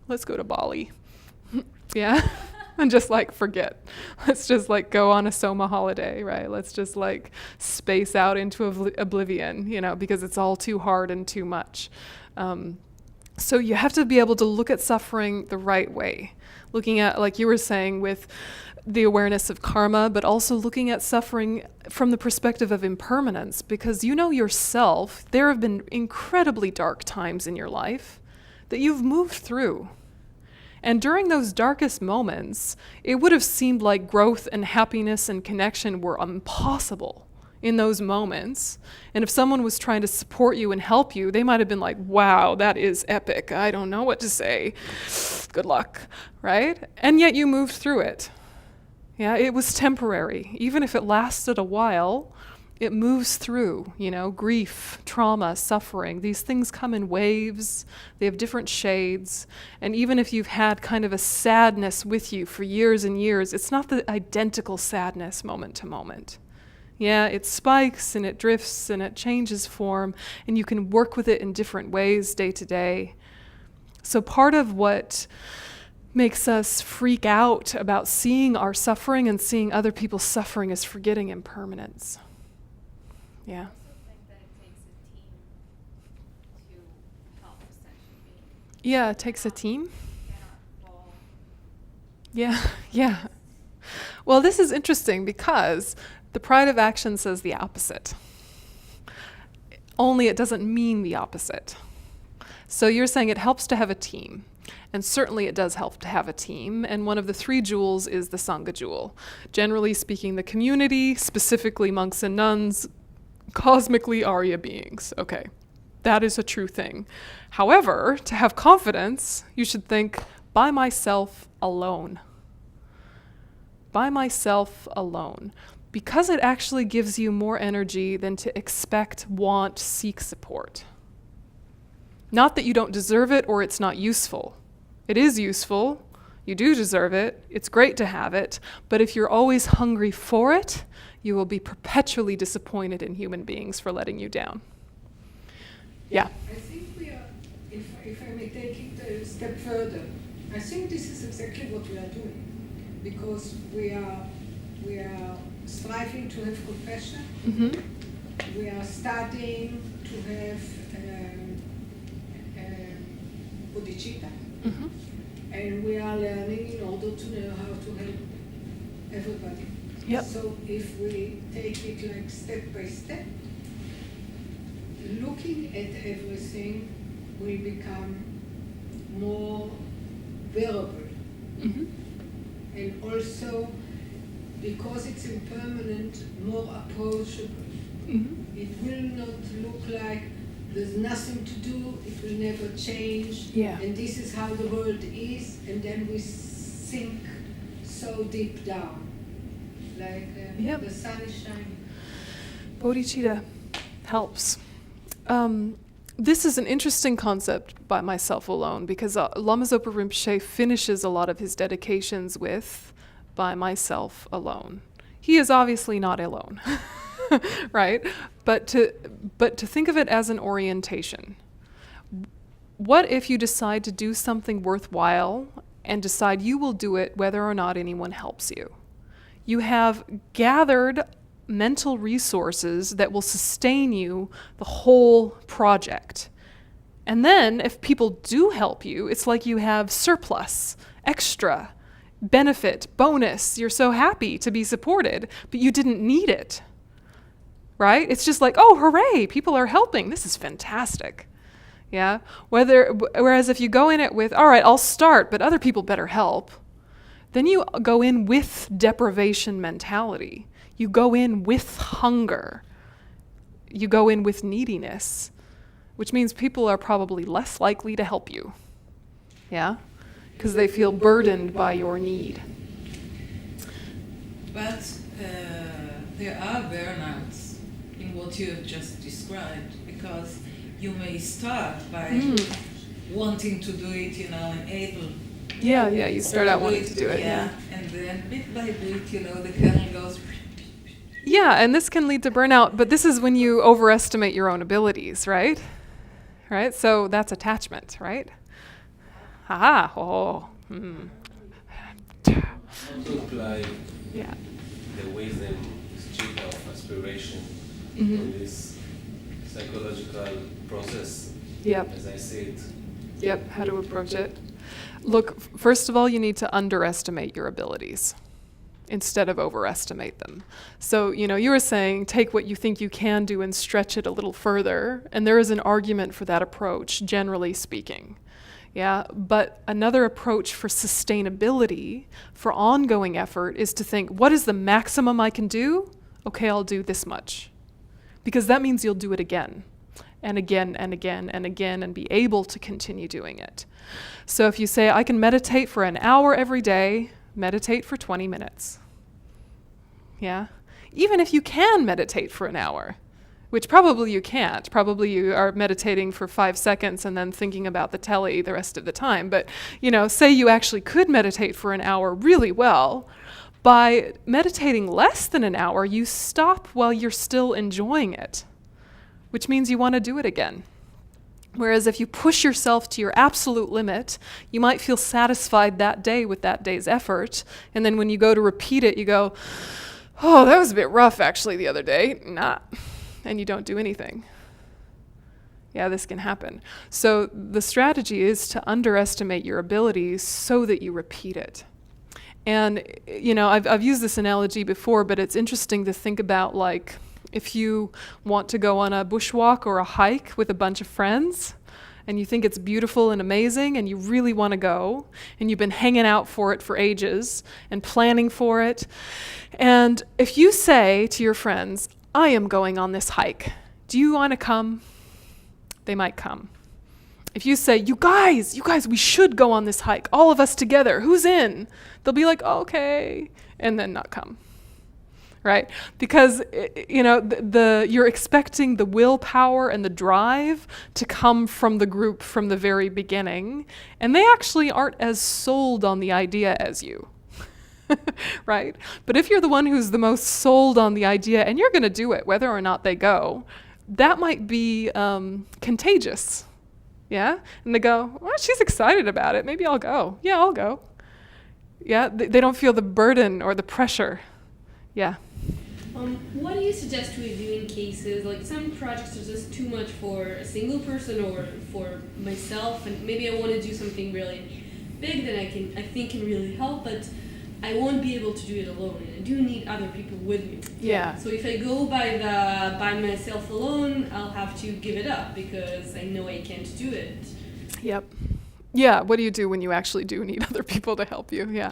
let's go to Bali. Yeah, and just forget. Let's just go on a Soma holiday, right? Let's just space out into oblivion, because it's all too hard and too much. So you have to be able to look at suffering the right way. Looking at, like you were saying, with the awareness of karma, but also looking at suffering from the perspective of impermanence, because yourself, there have been incredibly dark times in your life. that you've moved through. And during those darkest moments, it would have seemed like growth and happiness and connection were impossible in those moments. And if someone was trying to support you and help you, they might have been like, wow, that is epic. I don't know what to say. Good luck, right? And yet you moved through it. Yeah, it was temporary. Even if it lasted a while, it moves through, grief, trauma, suffering. These things come in waves. They have different shades. And even if you've had kind of a sadness with you for years and years, it's not the identical sadness moment to moment. Yeah, it spikes and it drifts and it changes form, and you can work with it in different ways day to day. So part of what makes us freak out about seeing our suffering and seeing other people's suffering is forgetting impermanence. Yeah. I also think that it takes a team to help essentially. Yeah, it takes a team. Cannot fall. Yeah. Well, this is interesting because the pride of action says the opposite. Only it doesn't mean the opposite. So you're saying it helps to have a team. And certainly it does help to have a team. And one of the 3 jewels is the Sangha jewel. Generally speaking, the community, specifically monks and nuns, cosmically Arya beings. Okay, that is a true thing. However, to have confidence, you should think, by myself alone. By myself alone. Because it actually gives you more energy than to expect, want, seek support. Not that you don't deserve it or it's not useful. It is useful. You do deserve it. It's great to have it. But if you're always hungry for it, you will be perpetually disappointed in human beings for letting you down. Yeah. I think we are, if I may take it a step further, I think this is exactly what we are doing, because we are striving to have compassion. Mm-hmm. We are starting to have bodhicitta, Mm-hmm. and we are learning in order to know how to help everybody. Yep. So if we take it like step by step, looking at everything will become more bearable. Mm-hmm. And also, because it's impermanent, more approachable. Mm-hmm. It will not look like there's nothing to do, it will never change, Yeah. and this is how the world is, and then we sink so deep down. Like Yep. the sun is shining. Bodhicitta helps. This is an interesting concept by myself alone, because Lama Zopa Rinpoche finishes a lot of his dedications with by myself alone. He is obviously not alone, right? But to think of it as an orientation. What if you decide to do something worthwhile and decide you will do it whether or not anyone helps you? You have gathered mental resources that will sustain you the whole project. And then if people do help you, it's like you have surplus, extra, benefit, bonus. You're so happy to be supported, but you didn't need it, right? It's just like, oh, hooray, people are helping. This is fantastic. Yeah. Whereas if you go in it with, all right, I'll start, but other people better help, then you go in with deprivation mentality. You go in with hunger. You go in with neediness, which means people are probably less likely to help you. Yeah? Because they feel burdened by your need. But there are burnouts in what you have just described, because you may start by wanting to do it, and able. Yeah, you start out wanting to do it. Yeah. And then bit by bit, the kernel goes. Yeah, and this can lead to burnout, but this is when you overestimate your own abilities, right? Right? So that's attachment, right? Aha, oh. Not to apply the wisdom, street of aspiration on this psychological process, as I see it. Yep, how to approach it. Look, first of all, you need to underestimate your abilities instead of overestimate them. So, you were saying take what you think you can do and stretch it a little further, and there is an argument for that approach, generally speaking. Yeah, but another approach for sustainability, for ongoing effort, is to think, what is the maximum I can do? Okay, I'll do this much. Because that means you'll do it again, and again, and again, and again, and be able to continue doing it. So if you say, I can meditate for an hour every day, meditate for 20 minutes. Yeah? Even if you can meditate for an hour, which probably you can't. Probably you are meditating for 5 seconds and then thinking about the telly the rest of the time. But, say you actually could meditate for an hour really well. By meditating less than an hour, you stop while you're still enjoying it, which means you want to do it again. Whereas if you push yourself to your absolute limit, you might feel satisfied that day with that day's effort. And then when you go to repeat it, you go, oh, that was a bit rough actually the other day. Nah. And you don't do anything. Yeah, this can happen. So the strategy is to underestimate your abilities so that you repeat it. And, I've used this analogy before, but it's interesting to think about, like, if you want to go on a bushwalk or a hike with a bunch of friends, and you think it's beautiful and amazing, and you really want to go, and you've been hanging out for it for ages, and planning for it, and if you say to your friends, I am going on this hike. Do you want to come? They might come. If you say, you guys, we should go on this hike, all of us together, who's in? They'll be like, okay, and then not come, right? Because, you're expecting the willpower and the drive to come from the group from the very beginning, and they actually aren't as sold on the idea as you. Right? But if you're the one who's the most sold on the idea and you're going to do it whether or not they go, that might be contagious. Yeah? And they go, well, she's excited about it. Maybe I'll go. Yeah, I'll go. Yeah? They don't feel the burden or the pressure. Yeah. What do you suggest we do in cases, like some projects are just too much for a single person or for myself, and maybe I want to do something really big that I think can really help, but I won't be able to do it alone, and I do need other people with me. Yeah. So if I go by myself alone, I'll have to give it up because I know I can't do it. Yep. Yeah, what do you do when you actually do need other people to help you? Yeah.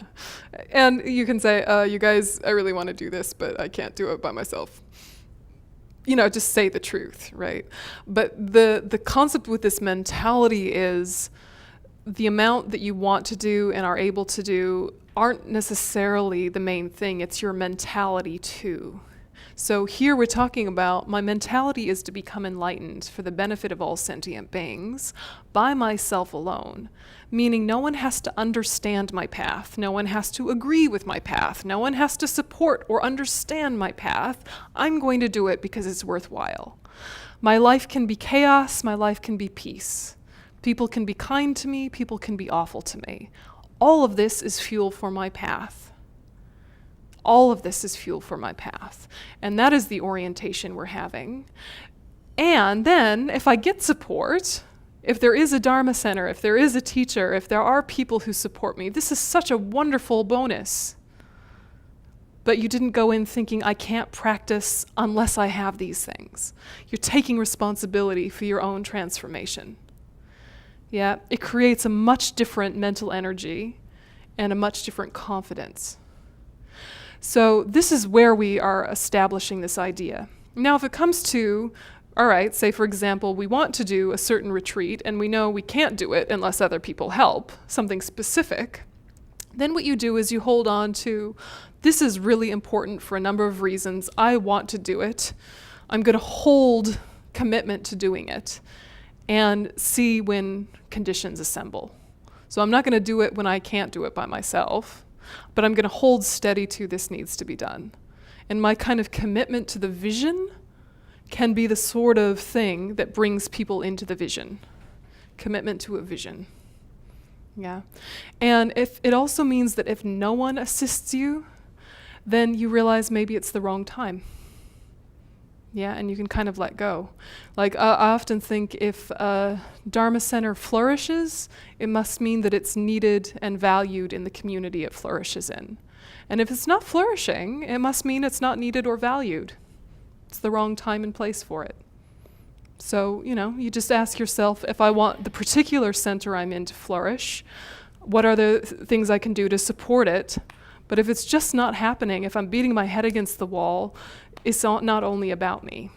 And you can say, you guys, I really want to do this, but I can't do it by myself. Just say the truth, right? But the concept with this mentality is the amount that you want to do and are able to do aren't necessarily the main thing. It's your mentality too. So here we're talking about my mentality is to become enlightened for the benefit of all sentient beings by myself alone, meaning no one has to understand my path. No one has to agree with my path. No one has to support or understand my path. I'm going to do it because it's worthwhile. My life can be chaos. My life can be peace. People can be kind to me. People can be awful to me. All of this is fuel for my path. All of this is fuel for my path. And that is the orientation we're having. And then if I get support, if there is a Dharma center, if there is a teacher, if there are people who support me, this is such a wonderful bonus. But you didn't go in thinking, I can't practice unless I have these things. You're taking responsibility for your own transformation. Yeah, it creates a much different mental energy and a much different confidence. So this is where we are establishing this idea. Now, if it comes to, all right, say for example, we want to do a certain retreat and we know we can't do it unless other people help, something specific, then what you do is you hold on to, this is really important for a number of reasons. I want to do it. I'm going to hold commitment to doing it and see when conditions assemble. So I'm not going to do it when I can't do it by myself, but I'm going to hold steady to this needs to be done. And my kind of commitment to the vision can be the sort of thing that brings people into the vision. Commitment to a vision. Yeah. And if it also means that if no one assists you, then you realize maybe it's the wrong time. Yeah, and you can kind of let go. Like I often think if a Dharma center flourishes, it must mean that it's needed and valued in the community it flourishes in. And if it's not flourishing, it must mean it's not needed or valued. It's the wrong time and place for it. So, you just ask yourself, if I want the particular center I'm in to flourish, what are the things I can do to support it? But if it's just not happening, if I'm beating my head against the wall, it's not only about me.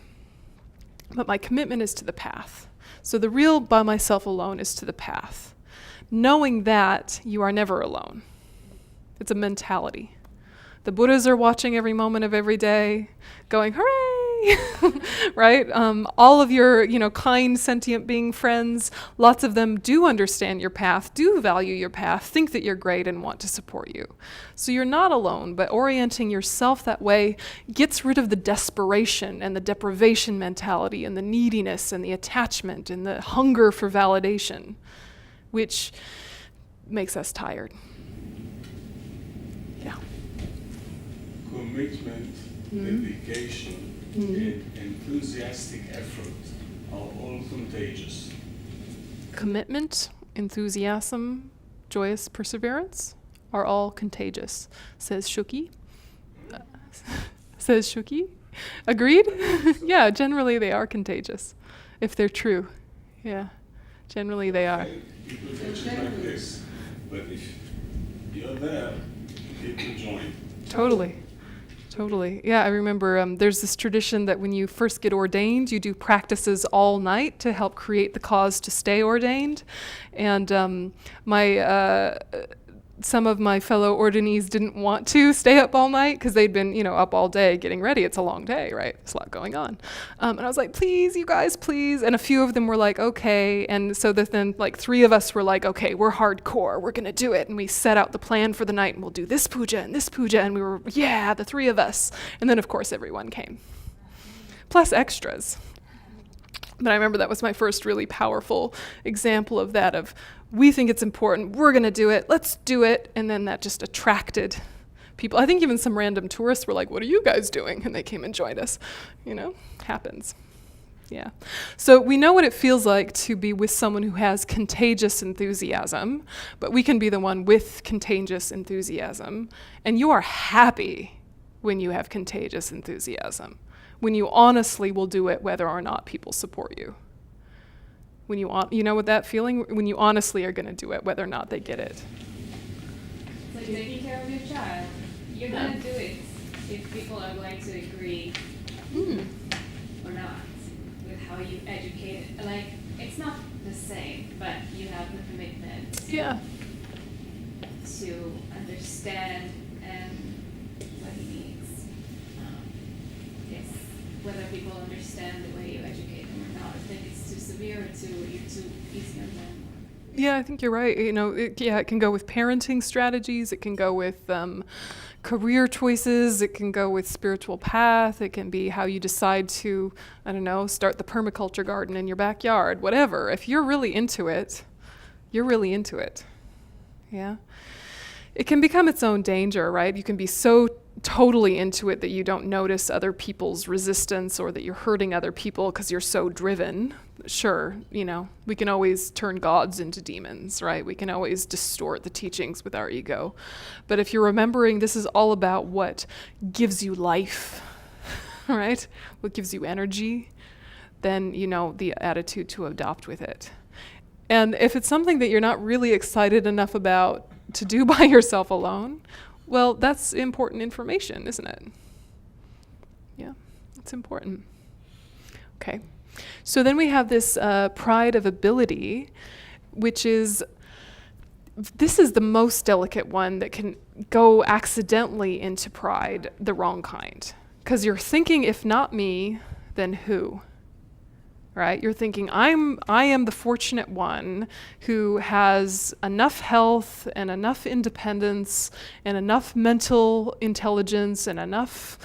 But my commitment is to the path. So the real by myself alone is to the path. Knowing that you are never alone. It's a mentality. The Buddhas are watching every moment of every day, going, hooray! Right? All of your, kind, sentient being friends, lots of them do understand your path, do value your path, think that you're great and want to support you. So you're not alone, but orienting yourself that way gets rid of the desperation and the deprivation mentality and the neediness and the attachment and the hunger for validation, which makes us tired. Yeah. Commitment, dedication, and enthusiastic effort are all contagious. Commitment, enthusiasm, joyous perseverance are all contagious, says Shuki. Says Shuki. Agreed? Yeah, generally they are contagious, if they're true. Yeah, generally they are. People catch it like this, but if you're there, people join. Totally. Yeah, I remember there's this tradition that when you first get ordained, you do practices all night to help create the cause to stay ordained. And some of my fellow ordinees didn't want to stay up all night because they'd been, up all day getting ready. It's a long day, right? There's a lot going on. And I was like, please, you guys, please. And a few of them were like, okay. And so then 3 of us were like, okay, we're hardcore. We're going to do it. And we set out the plan for the night and we'll do this puja and this puja. And we were, the 3 of us. And then, of course, everyone came. Plus extras. But I remember that was my first really powerful example of that, of we think it's important, we're going to do it, let's do it. And then that just attracted people. I think even some random tourists were like, what are you guys doing? And they came and joined us. Happens. Yeah. So we know what it feels like to be with someone who has contagious enthusiasm, but we can be the one with contagious enthusiasm. And you are happy when you have contagious enthusiasm, when you honestly will do it whether or not people support you. When you know what that feeling, when you honestly are going to do it whether or not they get it. It's like taking care of your child. You're going to do it if people are going to agree or not with how you educate it. Like, it's not the same, but you have the commitment to understand and what he needs. Yes, whether people understand the way you educate them or not. I think it's too severe, you're too easy on them. Yeah, I think you're right. It can go with parenting strategies. It can go with career choices. It can go with spiritual path. It can be how you decide to, start the permaculture garden in your backyard, whatever. If you're really into it, you're really into it. Yeah. It can become its own danger, right? You can be so totally into it that you don't notice other people's resistance or that you're hurting other people because you're so driven. Sure, we can always turn gods into demons, right? We can always distort the teachings with our ego. But if you're remembering this is all about what gives you life, right? What gives you energy, then you know the attitude to adopt with it. And if it's something that you're not really excited enough about to do by yourself alone, well, that's important information, isn't it? Yeah, it's important. Okay. So then we have this pride of ability, which this is the most delicate one that can go accidentally into pride, the wrong kind. Because you're thinking, if not me, then who? Right? You're thinking, I am the fortunate one who has enough health and enough independence and enough mental intelligence and enough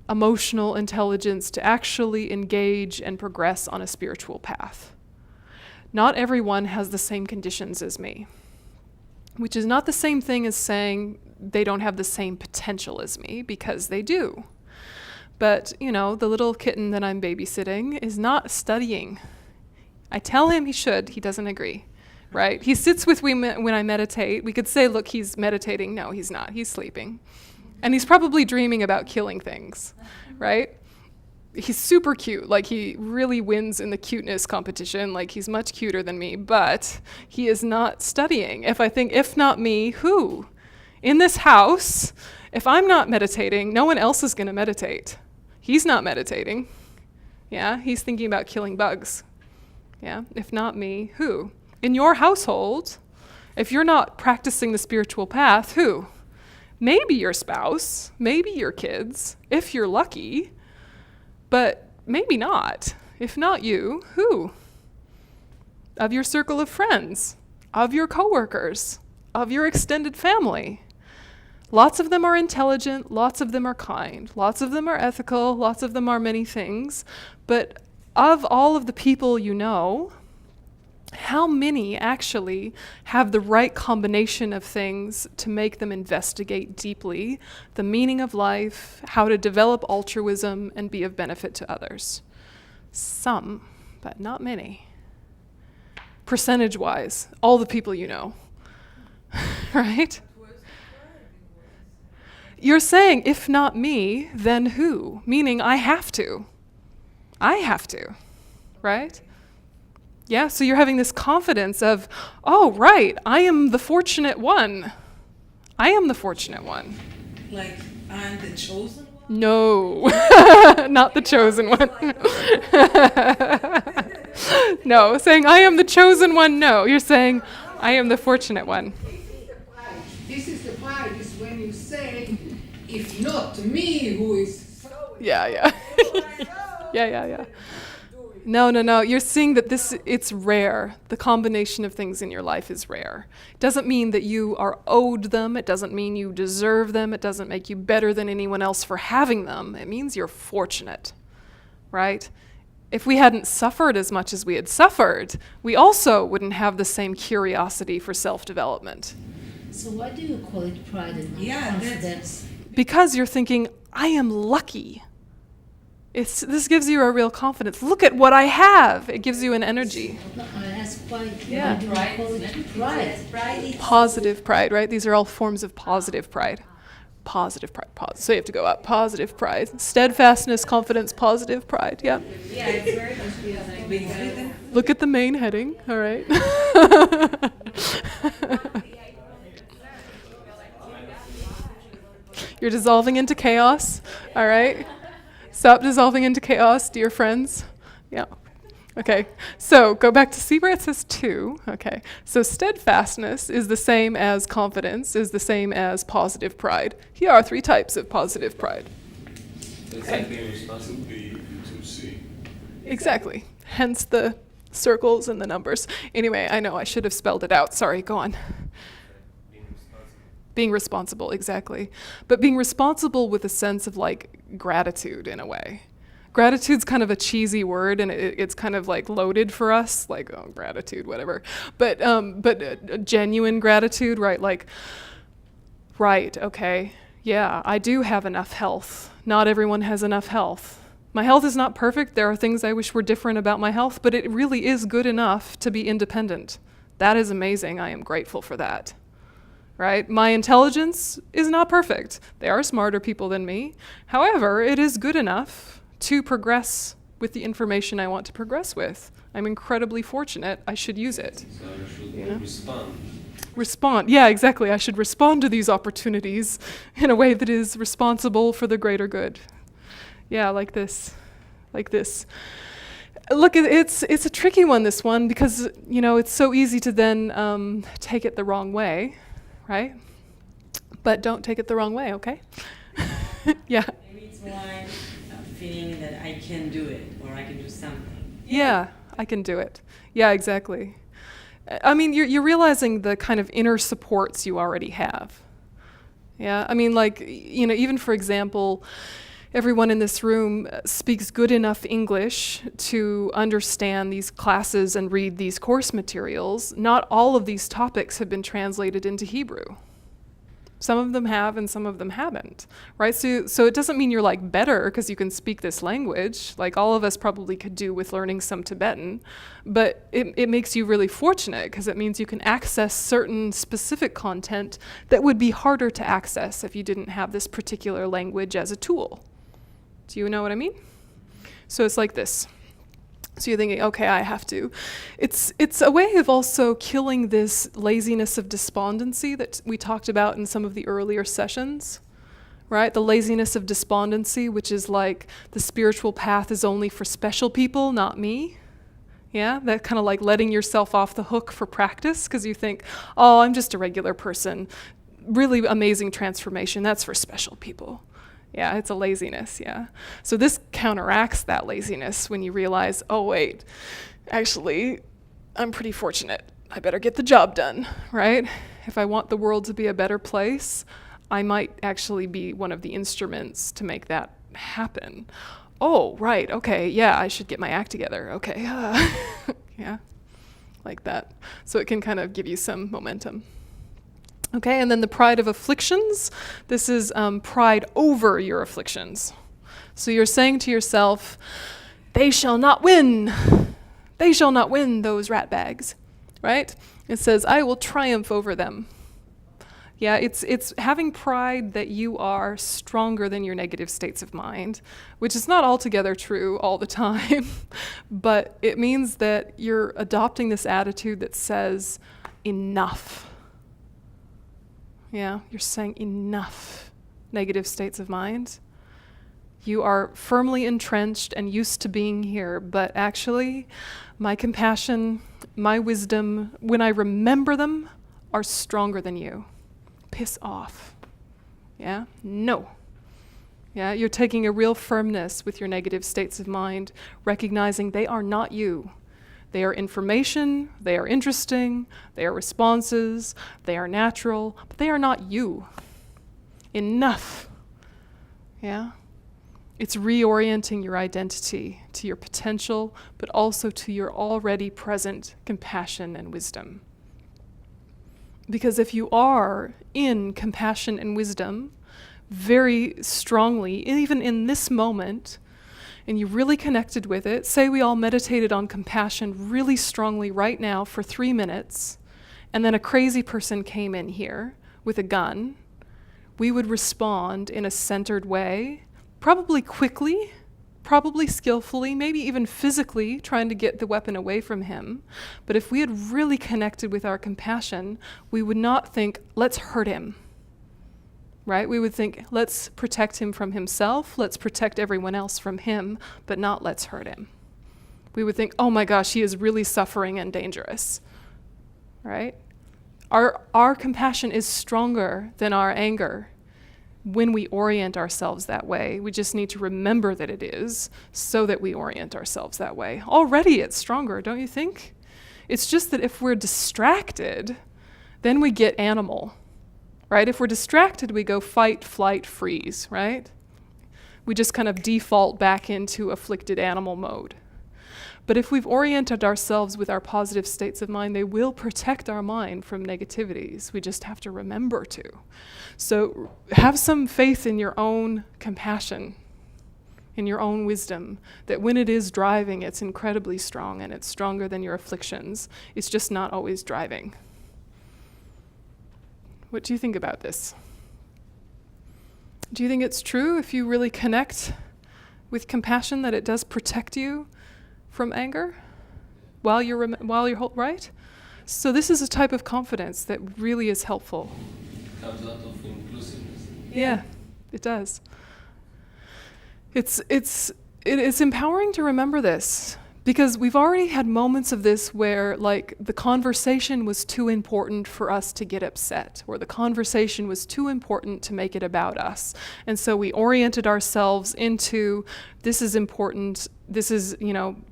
emotional intelligence to actually engage and progress on a spiritual path. Not everyone has the same conditions as me, which is not the same thing as saying they don't have the same potential as me, because they do. But, the little kitten that I'm babysitting is not studying. I tell him he should. He doesn't agree, right? He sits with me when I meditate. We could say, look, he's meditating. No, he's not. He's sleeping. And he's probably dreaming about killing things, right? he's super cute. Like, he really wins in the cuteness competition. Like, he's much cuter than me, but he is not studying. If I think, if not me, who? In this house, if I'm not meditating, no one else is going to meditate. He's not meditating. Yeah, he's thinking about killing bugs. Yeah, if not me, who? In your household, if you're not practicing the spiritual path, who? Maybe your spouse, maybe your kids, if you're lucky, but maybe not. If not you, who? Of your circle of friends, of your coworkers, of your extended family. Lots of them are intelligent, lots of them are kind, lots of them are ethical, lots of them are many things, but of all of the people you know, how many actually have the right combination of things to make them investigate deeply the meaning of life, how to develop altruism, and be of benefit to others? Some, but not many. Percentage-wise, all the people you know, right? You're saying, if not me, then who? Meaning I have to. I have to, right? Yeah, so you're having this confidence of, oh, right, I am the fortunate one. I am the fortunate one. Like, I'm the chosen one? No, not the chosen one. No, saying I am the chosen one, no. You're saying I am the fortunate one. This is the pride, is when you say, if not me, who is so... Yeah. Yeah. No. You're seeing that it's rare. The combination of things in your life is rare. It doesn't mean that you are owed them. It doesn't mean you deserve them. It doesn't make you better than anyone else for having them. It means you're fortunate, right? If we hadn't suffered as much as we had suffered, we also wouldn't have the same curiosity for self-development. So why do you call it pride and not confidence? Because you're thinking, I am lucky. This gives you a real confidence. Look at what I have. It gives you an energy. No, that's why Yeah. why do you call it pride? Pride is Positive pride, right? These are all forms of positive pride. Positive pride. So you have to go up. Positive pride. Steadfastness, confidence, positive pride. Yeah. Yeah, it's very confusing. Look at the main heading. All right. You're dissolving into chaos. All right. Stop dissolving into chaos, dear friends. Yeah. Okay. So go back to see where it says 2. Okay. So steadfastness is the same as confidence, is the same as positive pride. Here are 3 types of positive pride. It's like being responsible. 2B and 2C. Exactly. Hence the circles and the numbers. Anyway, I know I should have spelled it out. Sorry, go on. Being responsible, exactly. But being responsible with a sense of like gratitude in a way. Gratitude's kind of a cheesy word, and it's kind of like loaded for us, like, oh, gratitude, whatever. But genuine gratitude, right? Like, right, okay, yeah, I do have enough health. Not everyone has enough health. My health is not perfect. There are things I wish were different about my health, but it really is good enough to be independent. That is amazing. I am grateful for that. Right? My intelligence is not perfect. There are smarter people than me. However, it is good enough to progress with the information I want to progress with. I'm incredibly fortunate. I should use it. So you should respond. Respond. Yeah, exactly. I should respond to these opportunities in a way that is responsible for the greater good. Yeah, like this. Like this. Look, it's a tricky one, this one, because, it's so easy to then take it the wrong way. Right? But don't take it the wrong way, okay? Yeah. Maybe it's more like a feeling that I can do it, or I can do something. Yeah, I can do it. Yeah, exactly. I mean, you're realizing the kind of inner supports you already have. Yeah, I mean, like, even for example, everyone in this room speaks good enough English to understand these classes and read these course materials. Not all of these topics have been translated into Hebrew. Some of them have and some of them haven't, right? So it doesn't mean you're like better because you can speak this language. Like all of us probably could do with learning some Tibetan, but it makes you really fortunate because it means you can access certain specific content that would be harder to access if you didn't have this particular language as a tool. Do you know what I mean? So it's like this. So you're thinking, okay, I have to. It's a way of also killing this laziness of despondency that we talked about in some of the earlier sessions, right? The laziness of despondency, which is like the spiritual path is only for special people, not me. Yeah, that kind of like letting yourself off the hook for practice because you think, oh, I'm just a regular person. Really amazing transformation, that's for special people. Yeah, it's a laziness, yeah. So this counteracts that laziness when you realize, oh wait, actually, I'm pretty fortunate. I better get the job done, right? If I want the world to be a better place, I might actually be one of the instruments to make that happen. Oh, right, okay, yeah, I should get my act together, okay. Yeah, like that. So it can kind of give you some momentum. Okay, and then the pride of afflictions. This is pride over your afflictions. So you're saying to yourself, they shall not win. They shall not win those rat bags, right? It says, I will triumph over them. Yeah, it's having pride that you are stronger than your negative states of mind, which is not altogether true all the time, but it means that you're adopting this attitude that says, enough. Yeah, you're saying enough negative states of mind. You are firmly entrenched and used to being here, but actually, my compassion, my wisdom, when I remember them, are stronger than you. Piss off. Yeah? No. Yeah, you're taking a real firmness with your negative states of mind, recognizing they are not you. They are information, they are interesting, they are responses, they are natural, but they are not you. Enough. Yeah? It's reorienting your identity to your potential, but also to your already present compassion and wisdom. Because if you are in compassion and wisdom very strongly, even in this moment, and you really connected with it, say we all meditated on compassion really strongly right now for 3 minutes, and then a crazy person came in here with a gun, we would respond in a centered way, probably quickly, probably skillfully, maybe even physically trying to get the weapon away from him. But if we had really connected with our compassion, we would not think, let's hurt him. Right? We would think, let's protect him from himself, let's protect everyone else from him, but not let's hurt him. We would think, oh my gosh, he is really suffering and dangerous. Right? Our compassion is stronger than our anger when we orient ourselves that way. We just need to remember that it is so that we orient ourselves that way. Already it's stronger, don't you think? It's just that if we're distracted, then we get animal. Right? If we're distracted, we go fight, flight, freeze, right? We just kind of default back into afflicted animal mode. But if we've oriented ourselves with our positive states of mind, they will protect our mind from negativities. We just have to remember to. So have some faith in your own compassion, in your own wisdom, that when it is driving, it's incredibly strong and it's stronger than your afflictions. It's just not always driving. What do you think about this? Do you think it's true if you really connect with compassion that it does protect you from anger while you're right? So this is a type of confidence that really is helpful. It comes out of inclusiveness. Yeah, it does. It's empowering to remember this. Because we've already had moments of this where, like, the conversation was too important for us to get upset, or the conversation was too important to make it about us. And so we oriented ourselves into, this is important, this is,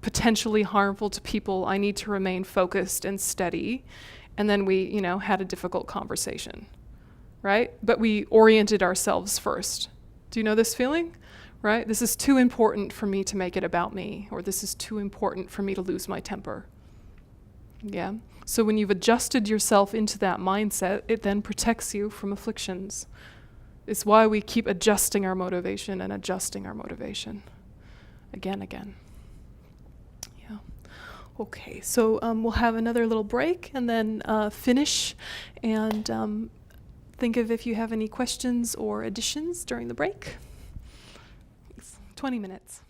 potentially harmful to people, I need to remain focused and steady. And then we, had a difficult conversation, right? But we oriented ourselves first. Do you know this feeling? Right? This is too important for me to make it about me, or this is too important for me to lose my temper. Yeah? So when you've adjusted yourself into that mindset, it then protects you from afflictions. It's why we keep adjusting our motivation and adjusting our motivation. Again. Yeah. Okay, so we'll have another little break and then finish and think of if you have any questions or additions during the break. 20 minutes.